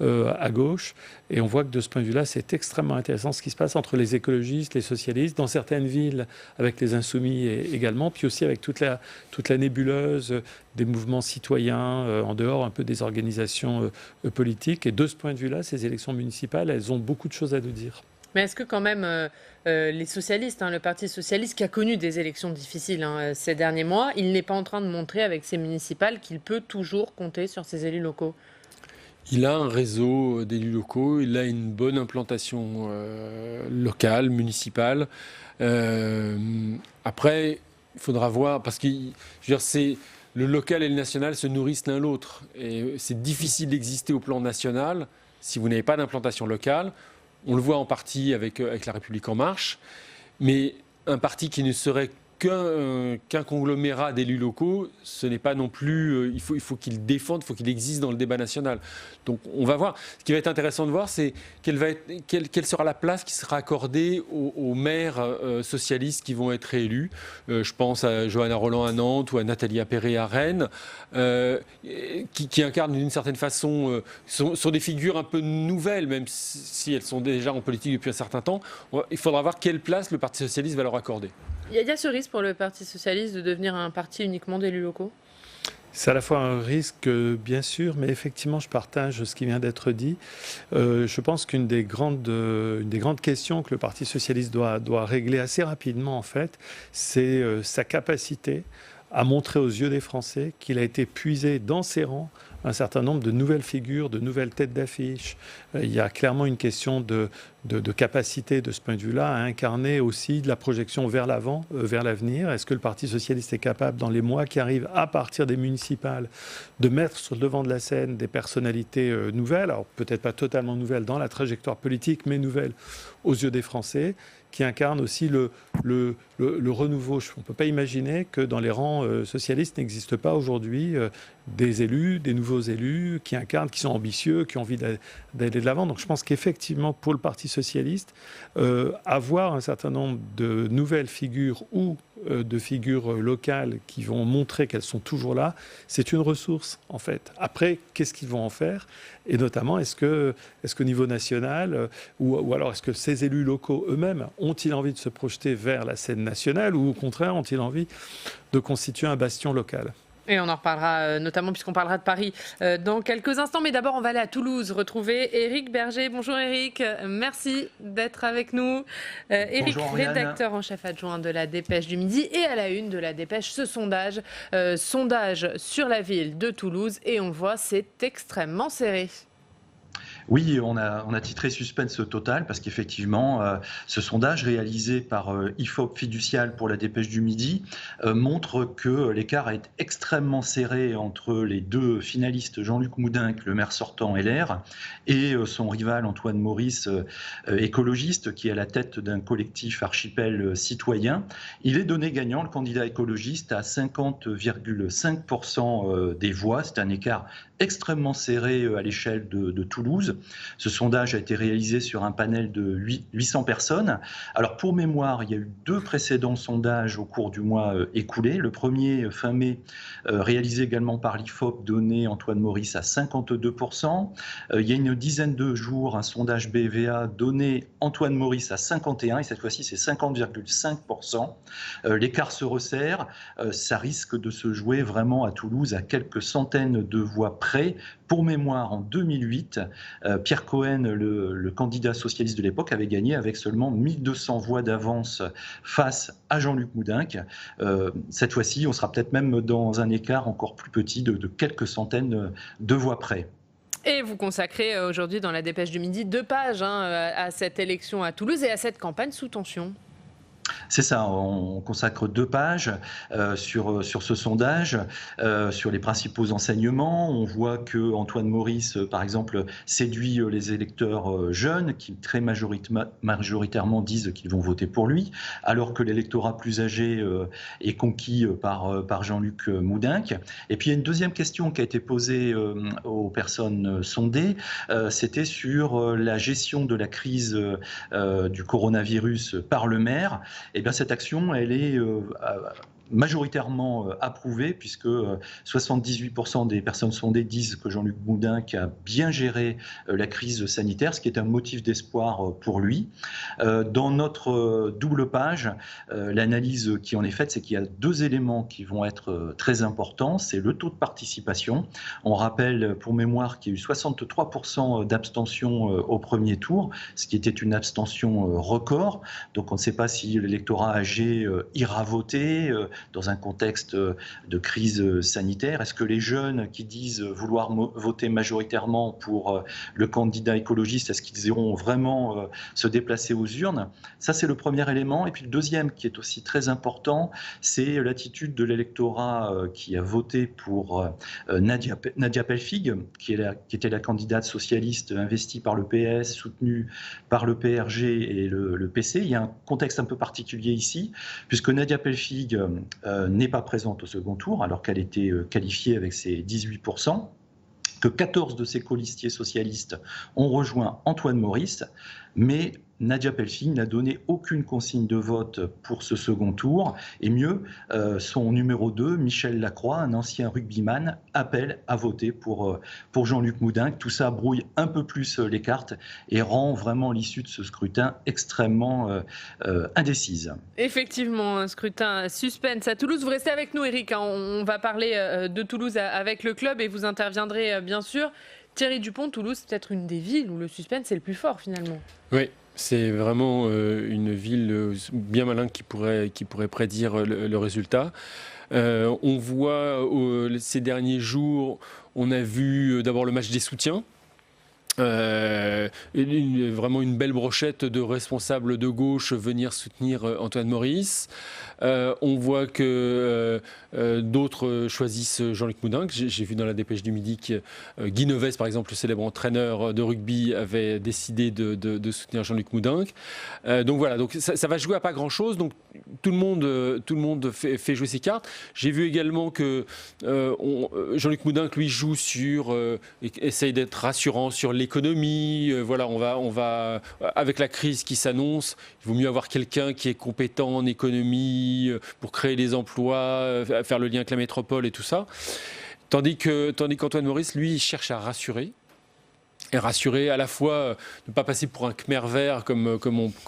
à gauche. Et on voit que de ce point de vue-là, c'est extrêmement intéressant ce qui se passe entre les écologistes, les socialistes, dans certaines villes avec les insoumis également, puis aussi avec toute la nébuleuse des mouvements citoyens en dehors un peu des organisations politiques. Et de ce point de vue-là, ces élections municipales, elles ont beaucoup de choses à nous dire. Mais est-ce que quand même les socialistes, le Parti socialiste qui a connu des élections difficiles ces derniers mois, il n'est pas en train de montrer avec ces municipales qu'il peut toujours compter sur ses élus locaux ? Il a un réseau d'élus locaux, il a une bonne implantation locale, municipale. Après, il faudra voir, parce que le local et le national se nourrissent l'un l'autre. Et c'est difficile d'exister au plan national si vous n'avez pas d'implantation locale. On le voit en partie avec La République En Marche, mais un parti qui ne serait qu'un conglomérat d'élus locaux, ce n'est pas non plus... il faut qu'il défende, il faut qu'il existe dans le débat national. Donc on va voir. Ce qui va être intéressant de voir, c'est quelle sera la place qui sera accordée aux maires socialistes qui vont être réélus. Je pense à Johanna Rolland à Nantes ou à Nathalie Appéré à Rennes, qui incarnent d'une certaine façon... sont des figures un peu nouvelles, même si elles sont déjà en politique depuis un certain temps. Il faudra voir quelle place le Parti socialiste va leur accorder. Il y a ce risque pour le Parti socialiste de devenir un parti uniquement d'élus locaux ? C'est à la fois un risque, bien sûr, mais effectivement, je partage ce qui vient d'être dit. Je pense qu'une des grandes questions que le Parti socialiste doit régler assez rapidement, en fait, c'est sa capacité à montrer aux yeux des Français qu'il a été puisé dans ses rangs un certain nombre de nouvelles figures, de nouvelles têtes d'affiche. Il y a clairement une question de capacité, de ce point de vue-là, à incarner aussi de la projection vers l'avant, vers l'avenir. Est-ce que le Parti socialiste est capable, dans les mois qui arrivent, à partir des municipales, de mettre sur le devant de la scène des personnalités nouvelles, alors peut-être pas totalement nouvelles dans la trajectoire politique, mais nouvelles aux yeux des Français, qui incarne aussi le renouveau. On ne peut pas imaginer que dans les rangs socialistes n'existe pas aujourd'hui des élus, des nouveaux élus qui incarnent, qui sont ambitieux, qui ont envie d'aller de l'avant. Donc je pense qu'effectivement, pour le Parti socialiste, avoir un certain nombre de nouvelles figures ou de figures locales qui vont montrer qu'elles sont toujours là, c'est une ressource en fait. Après, qu'est-ce qu'ils vont en faire? Et notamment, est-ce qu'au niveau national, ou alors est-ce que ces élus locaux eux-mêmes ont-ils envie de se projeter vers la scène nationale, ou au contraire ont-ils envie de constituer un bastion local? Et on en reparlera notamment puisqu'on parlera de Paris dans quelques instants. Mais d'abord, on va aller à Toulouse retrouver Éric Berger. Bonjour Éric, merci d'être avec nous. Éric, rédacteur en chef adjoint de la Dépêche du Midi et à la une de la Dépêche, ce sondage sur la ville de Toulouse. Et on le voit, c'est extrêmement serré. Oui, on a titré suspense total parce qu'effectivement, ce sondage réalisé par IFOP Fiducial pour la Dépêche du Midi montre que l'écart est extrêmement serré entre les deux finalistes, Jean-Luc Moudenc, le maire sortant LR, et son rival Antoine Maurice, écologiste, qui est à la tête d'un collectif archipel citoyen. Il est donné gagnant, le candidat écologiste, à 50,5% des voix. C'est un écart extrêmement serré à l'échelle de Toulouse. Ce sondage a été réalisé sur un panel de 800 personnes. Alors pour mémoire, il y a eu 2 précédents sondages au cours du mois écoulé. Le premier, fin mai, réalisé également par l'IFOP, donnait Antoine Maurice à 52%. Il y a une dizaine de jours, un sondage BVA donnait Antoine Maurice à 51%, et cette fois-ci c'est 50,5%. L'écart se resserre. Ça risque de se jouer vraiment à Toulouse à quelques centaines de voix près. Pour mémoire, en 2008, Pierre Cohen, le candidat socialiste de l'époque, avait gagné avec seulement 1200 voix d'avance face à Jean-Luc Moudenc. Cette fois-ci, on sera peut-être même dans un écart encore plus petit de quelques centaines de voix près. Et vous consacrez aujourd'hui dans la Dépêche du Midi 2 pages à cette élection à Toulouse et à cette campagne sous tension. C'est ça, on consacre 2 pages sur ce sondage, sur les principaux enseignements. On voit que Antoine Maurice, par exemple, séduit les électeurs jeunes qui très majoritairement disent qu'ils vont voter pour lui, alors que l'électorat plus âgé est conquis par Jean-Luc Moudenc. Et puis il y a une deuxième question qui a été posée aux personnes sondées, c'était sur la gestion de la crise du coronavirus par le maire. Eh bien, cette action, elle est majoritairement approuvée, puisque 78% des personnes sondées disent que Jean-Luc Moudenc a bien géré la crise sanitaire, ce qui est un motif d'espoir pour lui. Dans notre double page, l'analyse qui en est faite, c'est qu'il y a 2 éléments qui vont être très importants. C'est le taux de participation. On rappelle pour mémoire qu'il y a eu 63% d'abstention au premier tour, ce qui était une abstention record. Donc on ne sait pas si l'électorat âgé ira voter dans un contexte de crise sanitaire. Est-ce que les jeunes qui disent vouloir voter majoritairement pour le candidat écologiste, est-ce qu'ils iront vraiment se déplacer aux urnes? Ça, c'est le premier élément. Et puis le deuxième, qui est aussi très important, c'est l'attitude de l'électorat qui a voté pour Nadia Pelfig, qui était la candidate socialiste investie par le PS, soutenue par le PRG et le PC. Il y a un contexte un peu particulier ici, puisque Nadia Pelfig n'est pas présente au second tour, alors qu'elle était qualifiée avec ses 18%, que 14 de ses colistiers socialistes ont rejoint Antoine Maurice, mais Nadia Pelfig n'a donné aucune consigne de vote pour ce second tour. Et mieux, son numéro 2, Michel Lacroix, un ancien rugbyman, appelle à voter pour Jean-Luc Moudenc. Tout ça brouille un peu plus les cartes et rend vraiment l'issue de ce scrutin extrêmement indécise. Effectivement, un scrutin suspense à Toulouse. Vous restez avec nous, Éric. On va parler de Toulouse avec le club et vous interviendrez bien sûr. Thierry Dupont, Toulouse, c'est peut-être une des villes où le suspense est le plus fort finalement. Oui. C'est vraiment une ville bien malin qui pourrait prédire le résultat. On voit ces derniers jours, on a vu d'abord le match des soutiens. Vraiment une belle brochette de responsables de gauche venir soutenir Antoine Maurice. On voit que d'autres choisissent Jean-Luc Moudenc. J'ai vu dans la dépêche du midi que Guy Novès, par exemple, le célèbre entraîneur de rugby, avait décidé de soutenir Jean-Luc Moudenc. Donc voilà, donc ça va jouer à pas grand-chose. Donc tout le monde fait jouer ses cartes. J'ai vu également que Jean-Luc Moudenc, lui, joue sur, essaye d'être rassurant sur l'économie. Voilà, on va avec la crise qui s'annonce, il vaut mieux avoir quelqu'un qui est compétent en économie pour créer des emplois, faire le lien avec la métropole et tout ça. Tandis qu'Antoine Maurice, lui, il cherche à rassurer. Et rassurer à la fois, ne pas passer pour un Khmer vert comme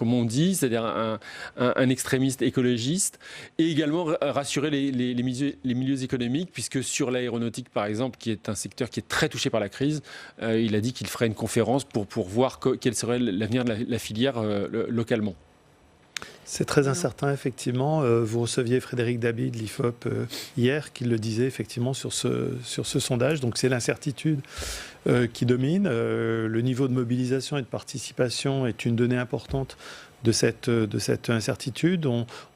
on dit, c'est-à-dire un extrémiste écologiste, et également rassurer les milieux économiques, puisque sur l'aéronautique, par exemple, qui est un secteur qui est très touché par la crise, il a dit qu'il ferait une conférence pour voir quel serait l'avenir de la filière localement. C'est très incertain, effectivement. Vous receviez Frédéric Dabi de l'IFOP hier, qui le disait effectivement sur ce sondage. Donc c'est l'incertitude qui domine. Le niveau de mobilisation et de participation est une donnée importante de cette incertitude.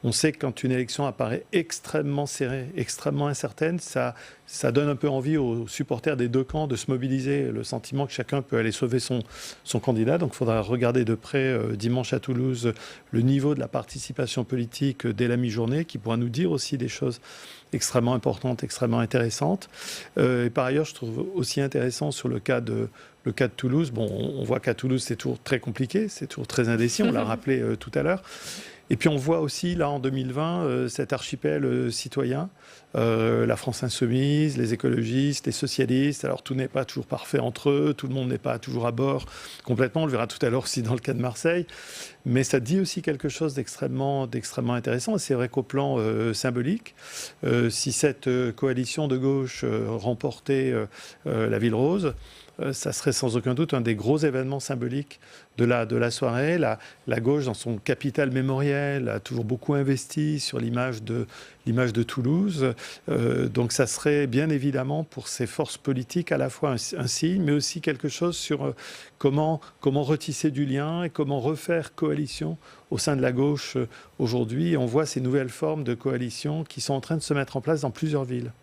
On sait que quand une élection apparaît extrêmement serrée, extrêmement incertaine, ça donne un peu envie aux supporters des deux camps de se mobiliser, le sentiment que chacun peut aller sauver son candidat. Donc il faudra regarder de près dimanche à Toulouse le niveau de la participation politique dès la mi-journée, qui pourra nous dire aussi des choses extrêmement importantes, extrêmement intéressantes. Et par ailleurs, je trouve aussi intéressant sur le cas de Toulouse. Bon, on voit qu'à Toulouse, c'est toujours très compliqué, c'est toujours très indécis, on l'a rappelé tout à l'heure. Et puis on voit aussi, là, en 2020, cet archipel citoyen, la France insoumise, les écologistes, les socialistes. Alors tout n'est pas toujours parfait entre eux, tout le monde n'est pas toujours à bord complètement. On le verra tout à l'heure aussi dans le cas de Marseille. Mais ça dit aussi quelque chose d'extrêmement intéressant. Et c'est vrai qu'au plan symbolique, si cette coalition de gauche remportait la Ville Rose, ça serait sans aucun doute un des gros événements symboliques de la soirée. La gauche, dans son capital mémoriel, a toujours beaucoup investi sur l'image de Toulouse. Donc ça serait bien évidemment pour ces forces politiques à la fois un signe, mais aussi quelque chose sur comment retisser du lien et comment refaire coalition au sein de la gauche aujourd'hui. Et on voit ces nouvelles formes de coalition qui sont en train de se mettre en place dans plusieurs villes.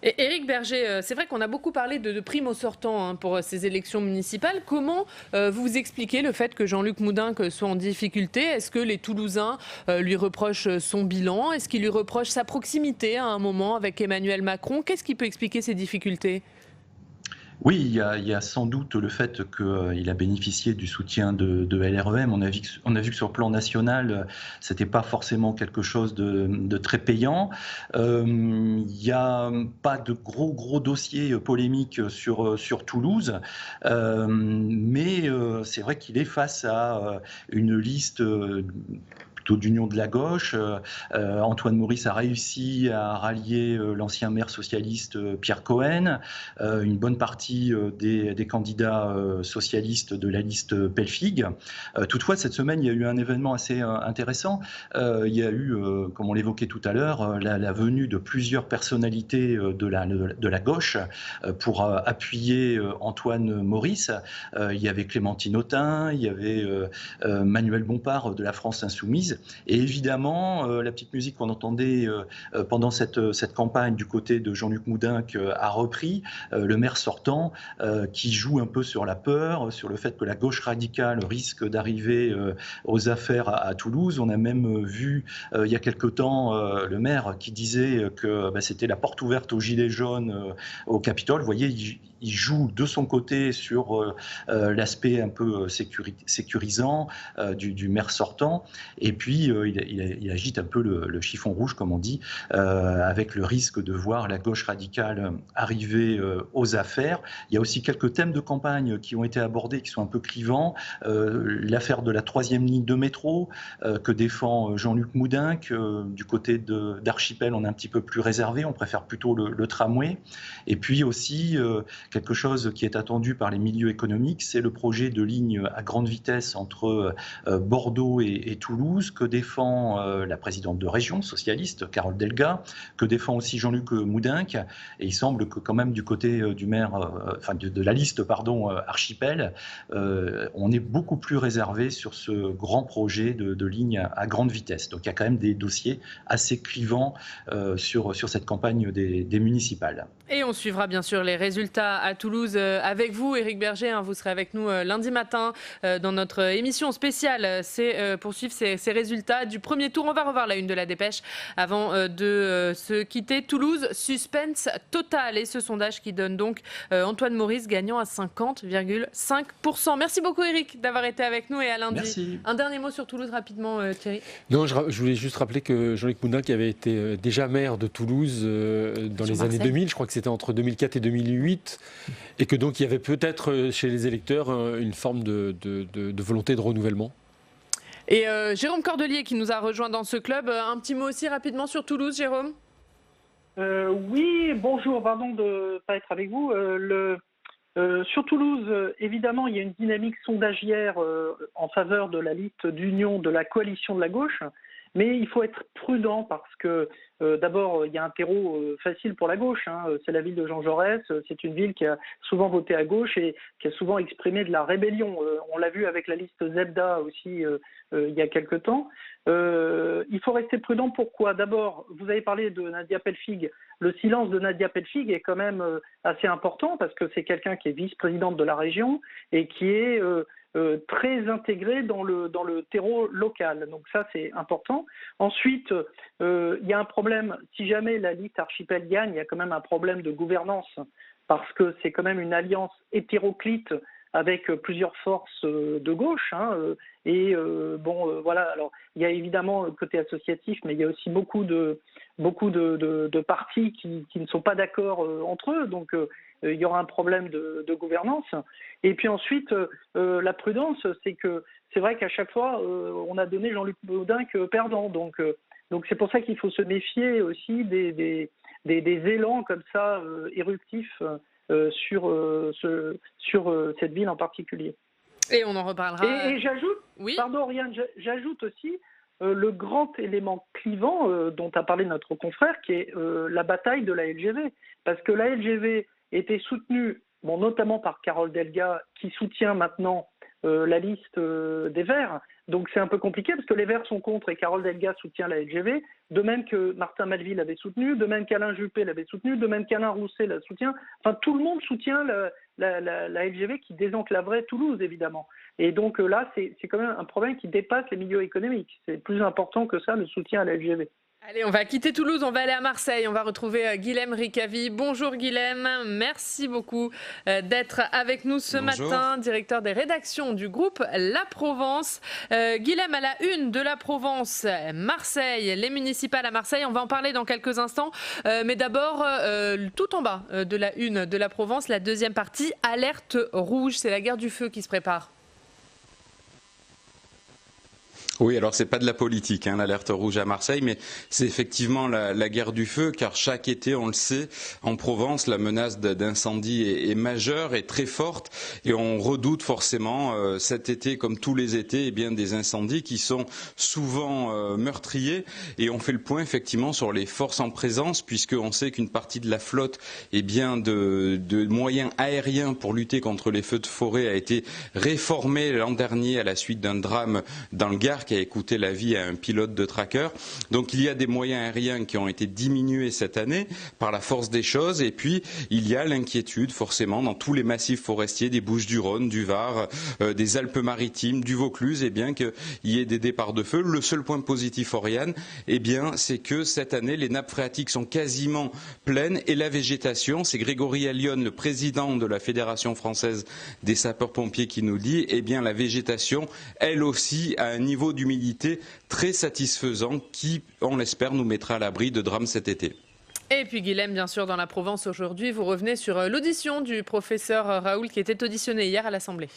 Et Éric Berger, c'est vrai qu'on a beaucoup parlé de primo sortant pour ces élections municipales. Comment vous expliquez le fait que Jean-Luc Moudenc soit en difficulté? Est-ce que les Toulousains lui reprochent son bilan? Est-ce qu'ils lui reprochent sa proximité à un moment avec Emmanuel Macron? Qu'est-ce qui peut expliquer ces difficultés? Oui, il y a sans doute le fait qu'il a bénéficié du soutien de LREM. On a vu que sur le plan national, c'était pas forcément quelque chose de très payant. Il n'y a pas de gros dossiers polémiques sur Toulouse, mais c'est vrai qu'il est face à une liste d'union de la gauche. Antoine Maurice a réussi à rallier l'ancien maire socialiste Pierre Cohen, une bonne partie des candidats socialistes de la liste Pelfig. Toutefois, cette semaine, il y a eu un événement assez intéressant. Il y a eu, comme on l'évoquait tout à l'heure, la venue de plusieurs personnalités de la gauche pour appuyer Antoine Maurice. Il y avait Clémentine Autain, il y avait Manuel Bompard de la France Insoumise. Et évidemment, la petite musique qu'on entendait pendant cette campagne du côté de Jean-Luc Moudenc a repris, le maire sortant qui joue un peu sur la peur, sur le fait que la gauche radicale risque d'arriver aux affaires à Toulouse. On a même vu il y a quelque temps le maire qui disait que c'était la porte ouverte aux gilets jaunes au Capitole. Vous voyez, il joue de son côté sur l'aspect un peu sécurisant du maire sortant. Et puis, il agite un peu le chiffon rouge, comme on dit, avec le risque de voir la gauche radicale arriver aux affaires. Il y a aussi quelques thèmes de campagne qui ont été abordés, qui sont un peu clivants. L'affaire de la 3e ligne de métro que défend Jean-Luc Moudenc. Du côté d'Archipel, on est un petit peu plus réservé, on préfère plutôt le tramway. Et puis aussi, quelque chose qui est attendu par les milieux économiques, c'est le projet de ligne à grande vitesse entre Bordeaux et Toulouse, que défend la présidente de région socialiste, Carole Delga, que défend aussi Jean-Luc Moudenc. Et il semble que quand même du côté du maire, de la liste, Archipel, on est beaucoup plus réservé sur ce grand projet de ligne à grande vitesse. Donc il y a quand même des dossiers assez clivants sur cette campagne des municipales. Et on suivra bien sûr les résultats à Toulouse avec vous, Éric Berger. Vous serez avec nous lundi matin dans notre émission spéciale. C'est pour suivre ces résultats du premier tour. On va revoir la une de la dépêche avant de se quitter. Toulouse, suspense total. Et ce sondage qui donne donc Antoine Maurice gagnant à 50,5%. Merci beaucoup Éric d'avoir été avec nous et à lundi. Merci. Un dernier mot sur Toulouse rapidement Thierry. Non, je voulais juste rappeler que Jean-Luc Moudenc avait été déjà maire de Toulouse dans les années 2000. Je crois que c'était entre 2004 et 2008 et que donc il y avait peut-être chez les électeurs une forme de volonté de renouvellement. Et Jérôme Cordelier qui nous a rejoint dans ce club. Un petit mot aussi rapidement sur Toulouse, Jérôme. Oui, bonjour, pardon de ne pas être avec vous. Sur Toulouse, évidemment, il y a une dynamique sondagière en faveur de la liste d'union de la coalition de la gauche. Mais il faut être prudent parce que d'abord, il y a un terreau facile pour la gauche. C'est la ville de Jean Jaurès. C'est une ville qui a souvent voté à gauche et qui a souvent exprimé de la rébellion. On l'a vu avec la liste Zebda aussi il y a quelque temps. Il faut rester prudent. Pourquoi ? D'abord, vous avez parlé de Nadia Pelfig. Le silence de Nadia Pelfig est quand même assez important parce que c'est quelqu'un qui est vice-présidente de la région et qui est très intégré dans le terreau local. Donc ça, c'est important. Ensuite, il y a un problème, si jamais la liste Archipel gagne, il y a quand même un problème de gouvernance parce que c'est quand même une alliance hétéroclite avec plusieurs forces de gauche. Voilà. Alors, il y a évidemment le côté associatif, mais il y a aussi beaucoup de partis qui ne sont pas d'accord entre eux. Donc, il y aura un problème de gouvernance. Et puis ensuite, la prudence, c'est que c'est vrai qu'à chaque fois, on a donné Jean-Luc Moudenc perdant. Donc c'est pour ça qu'il faut se méfier aussi des élans comme ça éruptifs sur cette ville en particulier. Et on en reparlera. Et j'ajoute, oui, pardon Oriane, j'ajoute aussi le grand élément clivant dont a parlé notre confrère, qui est la bataille de la LGV. Parce que la LGV était soutenue, notamment par Carole Delga, qui soutient maintenant la liste des Verts. Donc c'est un peu compliqué parce que les Verts sont contre et Carole Delga soutient la LGV, de même que Martin Malvy l'avait soutenu, de même qu'Alain Juppé l'avait soutenu, de même qu'Alain Rousset la soutient. Enfin, tout le monde soutient la LGV qui désenclaverait Toulouse, évidemment. Et donc là, c'est quand même un problème qui dépasse les milieux économiques. C'est plus important que ça, le soutien à la LGV. Allez, on va quitter Toulouse, on va aller à Marseille, on va retrouver Guilhem Rickavi. Bonjour Guilhem, merci beaucoup d'être avec nous ce matin, directeur des rédactions du groupe La Provence. Guilhem, à la une de La Provence, Marseille, les municipales à Marseille, on va en parler dans quelques instants. Mais d'abord, tout en bas de la une de La Provence, la deuxième partie, alerte rouge, c'est la guerre du feu qui se prépare. Oui, alors c'est pas de la politique, l'alerte rouge à Marseille, mais c'est effectivement la guerre du feu, car chaque été, on le sait, en Provence, la menace d'incendie est majeure et très forte, et on redoute forcément cet été, comme tous les étés, des incendies qui sont souvent meurtriers. Et on fait le point effectivement sur les forces en présence, puisqu'on sait qu'une partie de la flotte, de moyens aériens pour lutter contre les feux de forêt a été réformée l'an dernier à la suite d'un drame dans le Gard qui a coûté la vie à un pilote de tracker. Donc il y a des moyens aériens qui ont été diminués cette année par la force des choses, et puis il y a l'inquiétude forcément dans tous les massifs forestiers des Bouches-du-Rhône, du Var, des Alpes-Maritimes, du Vaucluse, qu'il y ait des départs de feu. Le seul point positif, Oriane, c'est que cette année les nappes phréatiques sont quasiment pleines et la végétation, c'est Grégory Allion, le président de la Fédération française des sapeurs-pompiers qui nous dit, la végétation, elle aussi, a un niveau d'humidité très satisfaisant qui, on l'espère, nous mettra à l'abri de drames cet été. Et puis Guilhem, bien sûr, dans La Provence aujourd'hui, vous revenez sur l'audition du professeur Raoult qui était auditionné hier à l'Assemblée.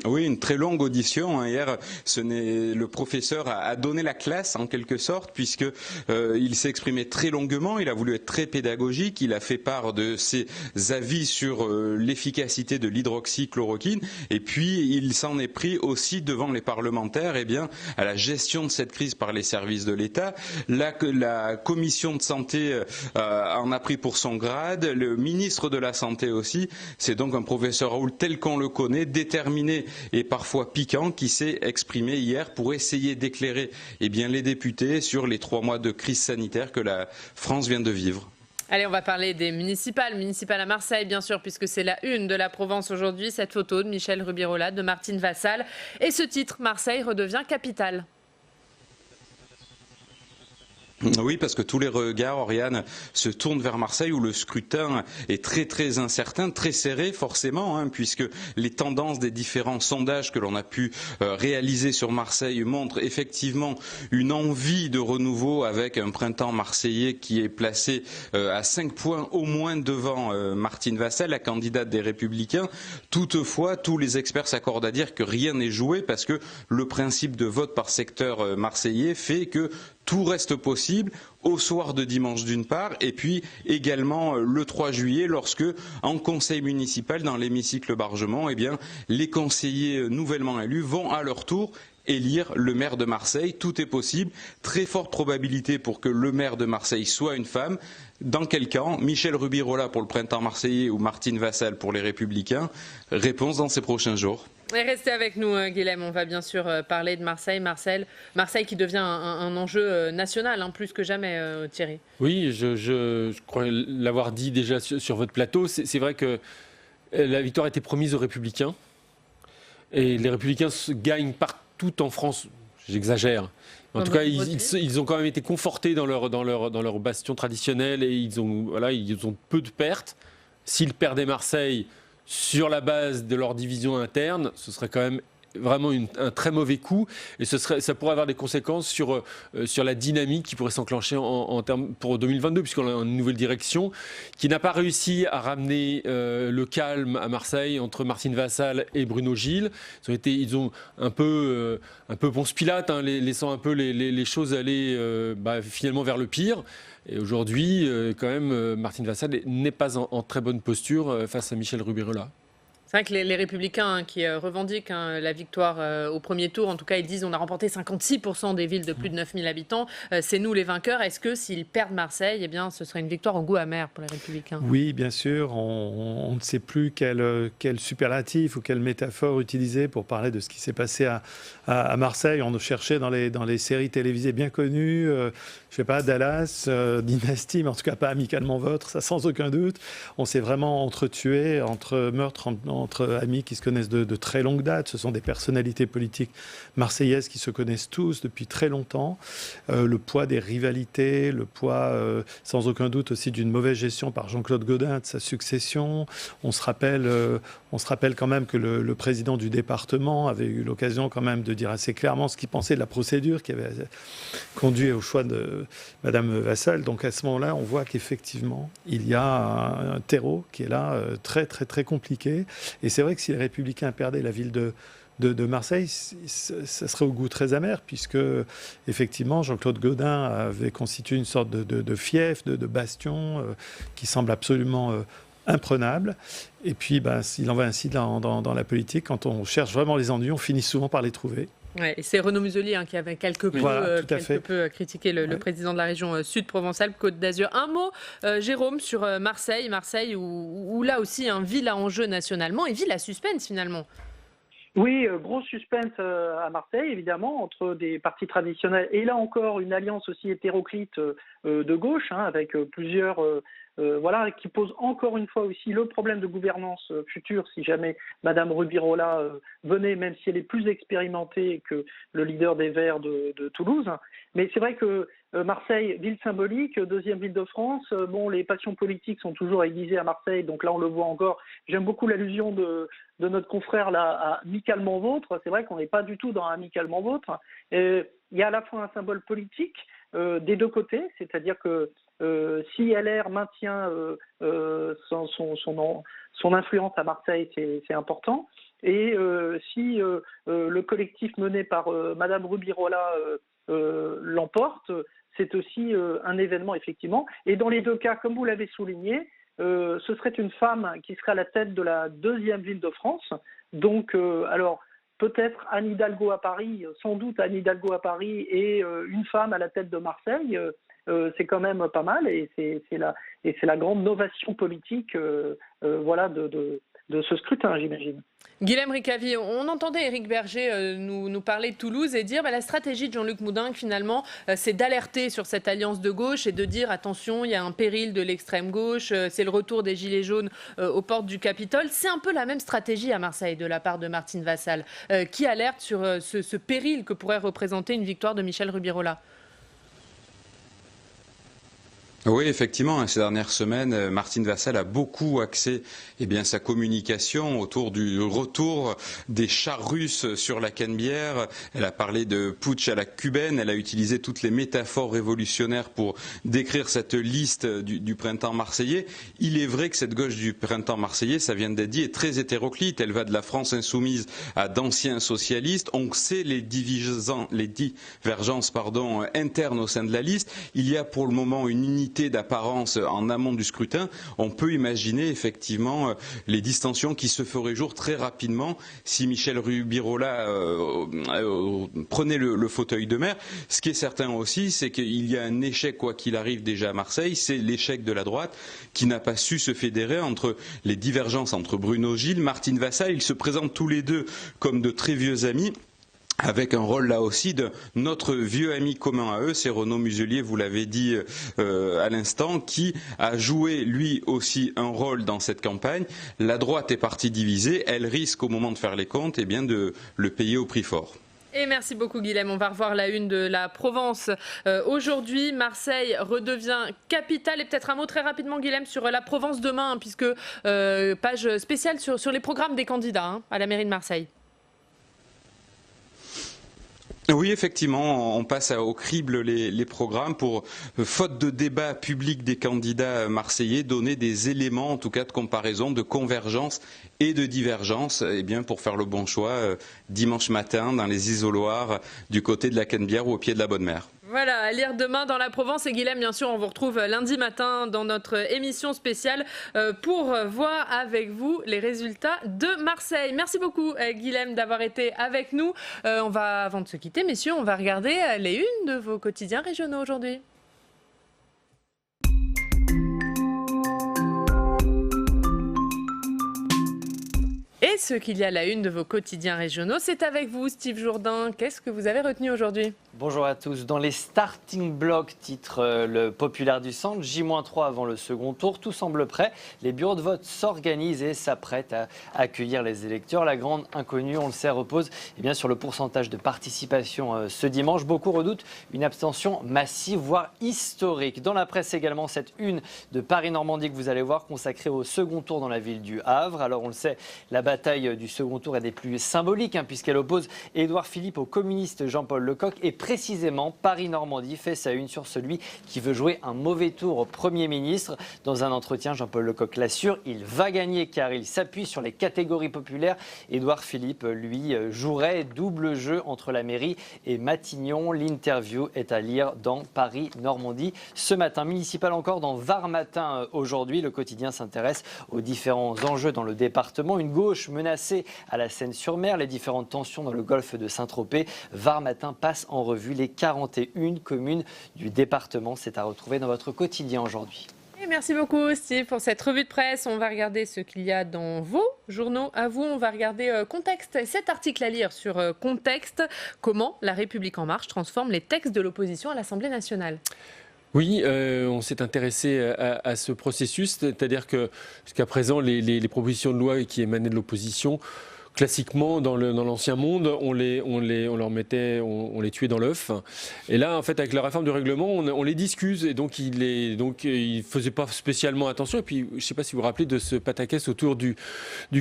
Oui, une très longue audition. Hier, le professeur a donné la classe en quelque sorte, puisque il s'est exprimé très longuement. Il a voulu être très pédagogique. Il a fait part de ses avis sur l'efficacité de l'hydroxychloroquine. Et puis, il s'en est pris aussi devant les parlementaires, à la gestion de cette crise par les services de l'État. La commission de santé en a pris pour son grade. Le ministre de la Santé aussi. C'est donc un professeur Raoult tel qu'on le connaît, déterminé et parfois piquant, qui s'est exprimé hier pour essayer d'éclairer les députés sur les 3 mois de crise sanitaire que la France vient de vivre. Allez, on va parler des municipales à Marseille, bien sûr, puisque c'est la une de la Provence aujourd'hui, cette photo de Michel Rubirola, de Martine Vassal. Et ce titre, Marseille redevient capitale. Oui, parce que tous les regards, Oriane, se tournent vers Marseille où le scrutin est très très incertain, très serré forcément, puisque les tendances des différents sondages que l'on a pu réaliser sur Marseille montrent effectivement une envie de renouveau avec un printemps marseillais qui est placé à 5 points au moins devant Martine Vassal, la candidate des Républicains. Toutefois, tous les experts s'accordent à dire que rien n'est joué parce que le principe de vote par secteur marseillais fait que tout reste possible au soir de dimanche d'une part, et puis également le 3 juillet lorsque, en conseil municipal, dans l'hémicycle Bargemont, les conseillers nouvellement élus vont à leur tour élire le maire de Marseille. Tout est possible. Très forte probabilité pour que le maire de Marseille soit une femme. Dans quel camp? Michel Rubirola pour le printemps marseillais ou Martine Vassal pour les Républicains? Réponse dans ces prochains jours. Et restez avec nous, Guilhem. On va bien sûr parler de Marseille. Marseille qui devient un enjeu national, plus que jamais, Thierry. Oui, je crois l'avoir dit déjà sur votre plateau. C'est vrai que la victoire était promise aux Républicains. Et les Républicains gagnent partout en France. J'exagère. En tout cas, ils ont quand même été confortés dans leur bastion traditionnel et ils ont peu de pertes. S'ils perdaient Marseille sur la base de leur division interne, ce serait quand même vraiment un très mauvais coup et ça pourrait avoir des conséquences sur la dynamique qui pourrait s'enclencher en termes pour 2022 puisqu'on a une nouvelle direction qui n'a pas réussi à ramener le calme à Marseille entre Martine Vassal et Bruno Gilles. Ils ont un peu Ponce Pilate, laissant un peu les choses aller finalement vers le pire. Et aujourd'hui, quand même, Martine Vassal n'est pas en très bonne posture face à Michel Rubirola. C'est vrai que les Républicains qui revendiquent la victoire au premier tour, en tout cas, ils disent on a remporté 56% des villes de plus de 9000 habitants. C'est nous les vainqueurs. Est-ce que s'ils perdent Marseille, ce serait une victoire au goût amer pour les Républicains? Oui, bien sûr. On ne sait plus quel superlatif ou quelle métaphore utiliser pour parler de ce qui s'est passé à Marseille. On nous cherchait dans les séries télévisées bien connues. Je ne sais pas, Dallas, Dynasty, mais en tout cas pas Amicalement Vôtre, ça sans aucun doute. On s'est vraiment entretués, entre meurtres, entre amis qui se connaissent de très longue date. Ce sont des personnalités politiques marseillaises qui se connaissent tous depuis très longtemps. Le poids des rivalités, le poids sans aucun doute aussi d'une mauvaise gestion par Jean-Claude Gaudin de sa succession. On se rappelle quand même que le président du département avait eu l'occasion quand même de dire assez clairement ce qu'il pensait de la procédure qui avait conduit au choix de Madame Vassal. Donc à ce moment-là, on voit qu'effectivement, il y a un terreau qui est là très très très compliqué. Et c'est vrai que si les Républicains perdaient la ville de Marseille, ça serait au goût très amer, puisque effectivement Jean-Claude Gaudin avait constitué une sorte de fief, de bastion qui semble absolument imprenable. Et puis, il en va ainsi dans la politique. Quand on cherche vraiment les ennuis, on finit souvent par les trouver. Ouais, et c'est Renaud Muselier qui avait quelque peu critiqué le président de la région Sud Provence-Alpes-Côte d'Azur. Un mot, Jérôme, sur Marseille où là aussi un ville à enjeu nationalement et ville à suspense finalement. Oui, gros suspense à Marseille, évidemment, entre des partis traditionnels et là encore une alliance aussi hétéroclite de gauche, avec plusieurs... qui pose encore une fois aussi le problème de gouvernance future si jamais Madame Rubirola venait, même si elle est plus expérimentée que le leader des Verts de Toulouse. Mais c'est vrai que Marseille, ville symbolique, deuxième ville de France, les passions politiques sont toujours aiguisées à Marseille, donc là on le voit encore. J'aime beaucoup l'allusion de notre confrère là à Amicalement Vôtre. C'est vrai qu'on n'est pas du tout dans Amicalement Vôtre. Il y a à la fois un symbole politique des deux côtés, c'est-à-dire que si LR maintient son influence à Marseille, c'est important. Et si le collectif mené par Madame Rubirola l'emporte, c'est aussi un événement, effectivement. Et dans les deux cas, comme vous l'avez souligné, ce serait une femme qui serait à la tête de la deuxième ville de France. Donc, alors, peut-être Anne Hidalgo à Paris, sans doute Anne Hidalgo à Paris et une femme à la tête de Marseille, c'est quand même pas mal. Et c'est la grande novation politique voilà, de ce scrutin, j'imagine. Guilhem Ricavy, on entendait Éric Berger nous parler de Toulouse et dire la stratégie de Jean-Luc Moudenc, finalement, c'est d'alerter sur cette alliance de gauche et de dire attention, il y a un péril de l'extrême gauche, c'est le retour des Gilets jaunes aux portes du Capitole. C'est un peu la même stratégie à Marseille de la part de Martine Vassal, qui alerte sur ce péril que pourrait représenter une victoire de Michel Rubirola. Oui, effectivement, ces dernières semaines, Martine Vassal a beaucoup axé sa communication autour du retour des chars russes sur la Canebière. Elle a parlé de putsch à la cubaine, elle a utilisé toutes les métaphores révolutionnaires pour décrire cette liste du printemps marseillais. Il est vrai que cette gauche du printemps marseillais, ça vient d'être dit, est très hétéroclite. Elle va de la France insoumise à d'anciens socialistes. On sait les divergences internes au sein de la liste. Il y a pour le moment une unité d'apparence en amont du scrutin. On peut imaginer effectivement les distensions qui se feraient jour très rapidement si Michel Rubirola prenait le fauteuil de maire. Ce qui est certain aussi, c'est qu'il y a un échec, quoi qu'il arrive, déjà à Marseille, c'est l'échec de la droite qui n'a pas su se fédérer entre les divergences entre Bruno Gilles, Martine Vassal. Ils se présentent tous les deux comme de très vieux amis, avec un rôle là aussi de notre vieux ami commun à eux, c'est Renaud Muselier, vous l'avez dit à l'instant, qui a joué lui aussi un rôle dans cette campagne. La droite est partie divisée, elle risque au moment de faire les comptes de le payer au prix fort. Et merci beaucoup Guilhem. On va revoir la une de la Provence. Aujourd'hui, Marseille redevient capitale. Et peut-être un mot très rapidement Guilhem sur la Provence demain, puisque page spéciale sur les programmes des candidats à la mairie de Marseille. Oui, effectivement, on passe au crible les programmes pour, faute de débat public des candidats marseillais, donner des éléments, en tout cas de comparaison, de convergence et de divergence, pour faire le bon choix dimanche matin dans les isoloirs du côté de la Canebière ou au pied de la Bonne Mère. Voilà, à lire demain dans la Provence. Et Guilhem, bien sûr, on vous retrouve lundi matin dans notre émission spéciale pour voir avec vous les résultats de Marseille. Merci beaucoup Guilhem d'avoir été avec nous. On va, avant de se quitter, messieurs, on va regarder les unes de vos quotidiens régionaux aujourd'hui. Et ce qu'il y a à la une de vos quotidiens régionaux, c'est avec vous, Steve Jourdain. Qu'est-ce que vous avez retenu aujourd'hui ? Bonjour à tous. Dans les starting blocks, titre le Populaire du Centre, J-3 avant le second tour, tout semble prêt. Les bureaux de vote s'organisent et s'apprêtent à accueillir les électeurs. La grande inconnue, on le sait, repose sur le pourcentage de participation ce dimanche. Beaucoup redoutent une abstention massive, voire historique. Dans la presse également, cette une de Paris-Normandie que vous allez voir, consacrée au second tour dans la ville du Havre. Alors on le sait, la bataille du second tour est des plus symboliques, puisqu'elle oppose Édouard Philippe au communiste Jean-Paul Lecoq. Et précisément, Paris-Normandie fait sa une sur celui qui veut jouer un mauvais tour au Premier ministre. Dans un entretien, Jean-Paul Lecoq l'assure, il va gagner car il s'appuie sur les catégories populaires. Édouard Philippe, lui, jouerait double jeu entre la mairie et Matignon. L'interview est à lire dans Paris-Normandie ce matin. Municipal encore dans Var Matin aujourd'hui. Le quotidien s'intéresse aux différents enjeux dans le département. Une gauche menacée à la Seine-sur-Mer, les différentes tensions dans le golfe de Saint-Tropez. Var Matin passe en revue les 41 communes du département. C'est à retrouver dans votre quotidien aujourd'hui. Et merci beaucoup Steve pour cette revue de presse. On va regarder ce qu'il y a dans vos journaux à vous. On va regarder Contexte. Cet article à lire sur Contexte, comment La République en marche transforme les textes de l'opposition à l'Assemblée nationale. Oui, on s'est intéressé à ce processus, c'est-à-dire que jusqu'à présent, les propositions de loi qui émanaient de l'opposition, classiquement, dans l'ancien monde, on les tuait dans l'œuf. Et là, en fait, avec la réforme du règlement, on les discute. Et donc, il ne faisait pas spécialement attention. Et puis, je ne sais pas si vous vous rappelez de ce pataquès autour du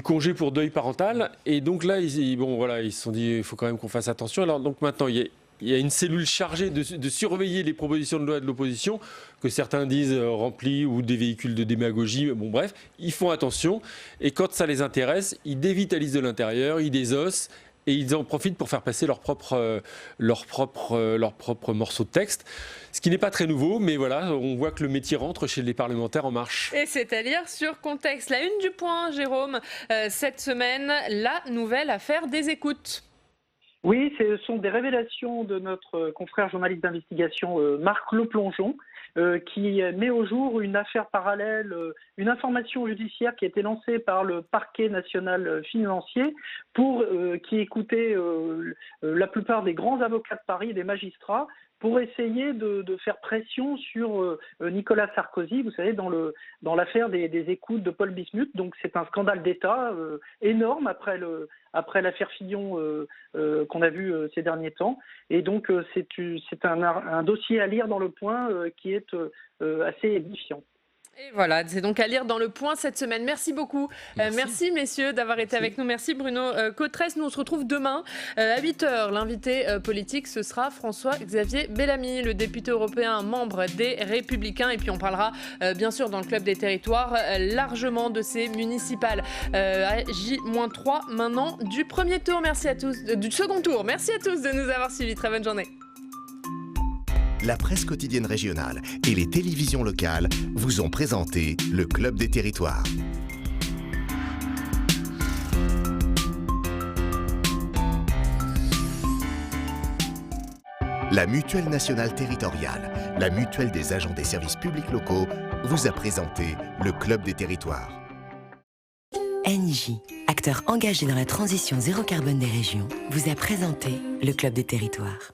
congé pour deuil parental. Et donc là, ils se sont dit, il faut quand même qu'on fasse attention. Alors, donc maintenant, il y a il y a une cellule chargée de surveiller les propositions de loi de l'opposition, que certains disent remplies ou des véhicules de démagogie. Bon, bref, ils font attention. Et quand ça les intéresse, ils dévitalisent de l'intérieur, ils désossent. Et ils en profitent pour faire passer leur propre morceau de texte. Ce qui n'est pas très nouveau, mais voilà, on voit que le métier rentre chez les parlementaires En Marche. Et c'est à lire sur Contexte. La une du Point, Jérôme, cette semaine, la nouvelle affaire des écoutes. Oui, ce sont des révélations de notre confrère journaliste d'investigation Marc Leplongeon, qui met au jour une affaire parallèle, une information judiciaire qui a été lancée par le parquet national financier qui écoutait la plupart des grands avocats de Paris et des magistrats pour essayer de faire pression sur Nicolas Sarkozy, vous savez, dans l'affaire des écoutes de Paul Bismuth. Donc c'est un scandale d'État énorme après l'affaire Fillon qu'on a vu ces derniers temps. Et donc c'est un dossier à lire dans Le Point qui est assez édifiant. Et voilà, c'est donc à lire dans Le Point cette semaine. Merci beaucoup. Merci messieurs d'avoir été avec nous. Merci Bruno Cotresse. Nous on se retrouve demain à 8h. L'invité politique, ce sera François-Xavier Bellamy, le député européen membre des Républicains. Et puis on parlera bien sûr dans le Club des Territoires largement de ces municipales. À J-3 maintenant du premier tour. Merci à tous. Du second tour. Merci à tous de nous avoir suivis. Très bonne journée. La presse quotidienne régionale et les télévisions locales vous ont présenté le Club des Territoires. La Mutuelle nationale territoriale, la mutuelle des agents des services publics locaux, vous a présenté le Club des Territoires. ENGIE, acteur engagé dans la transition zéro carbone des régions, vous a présenté le Club des Territoires.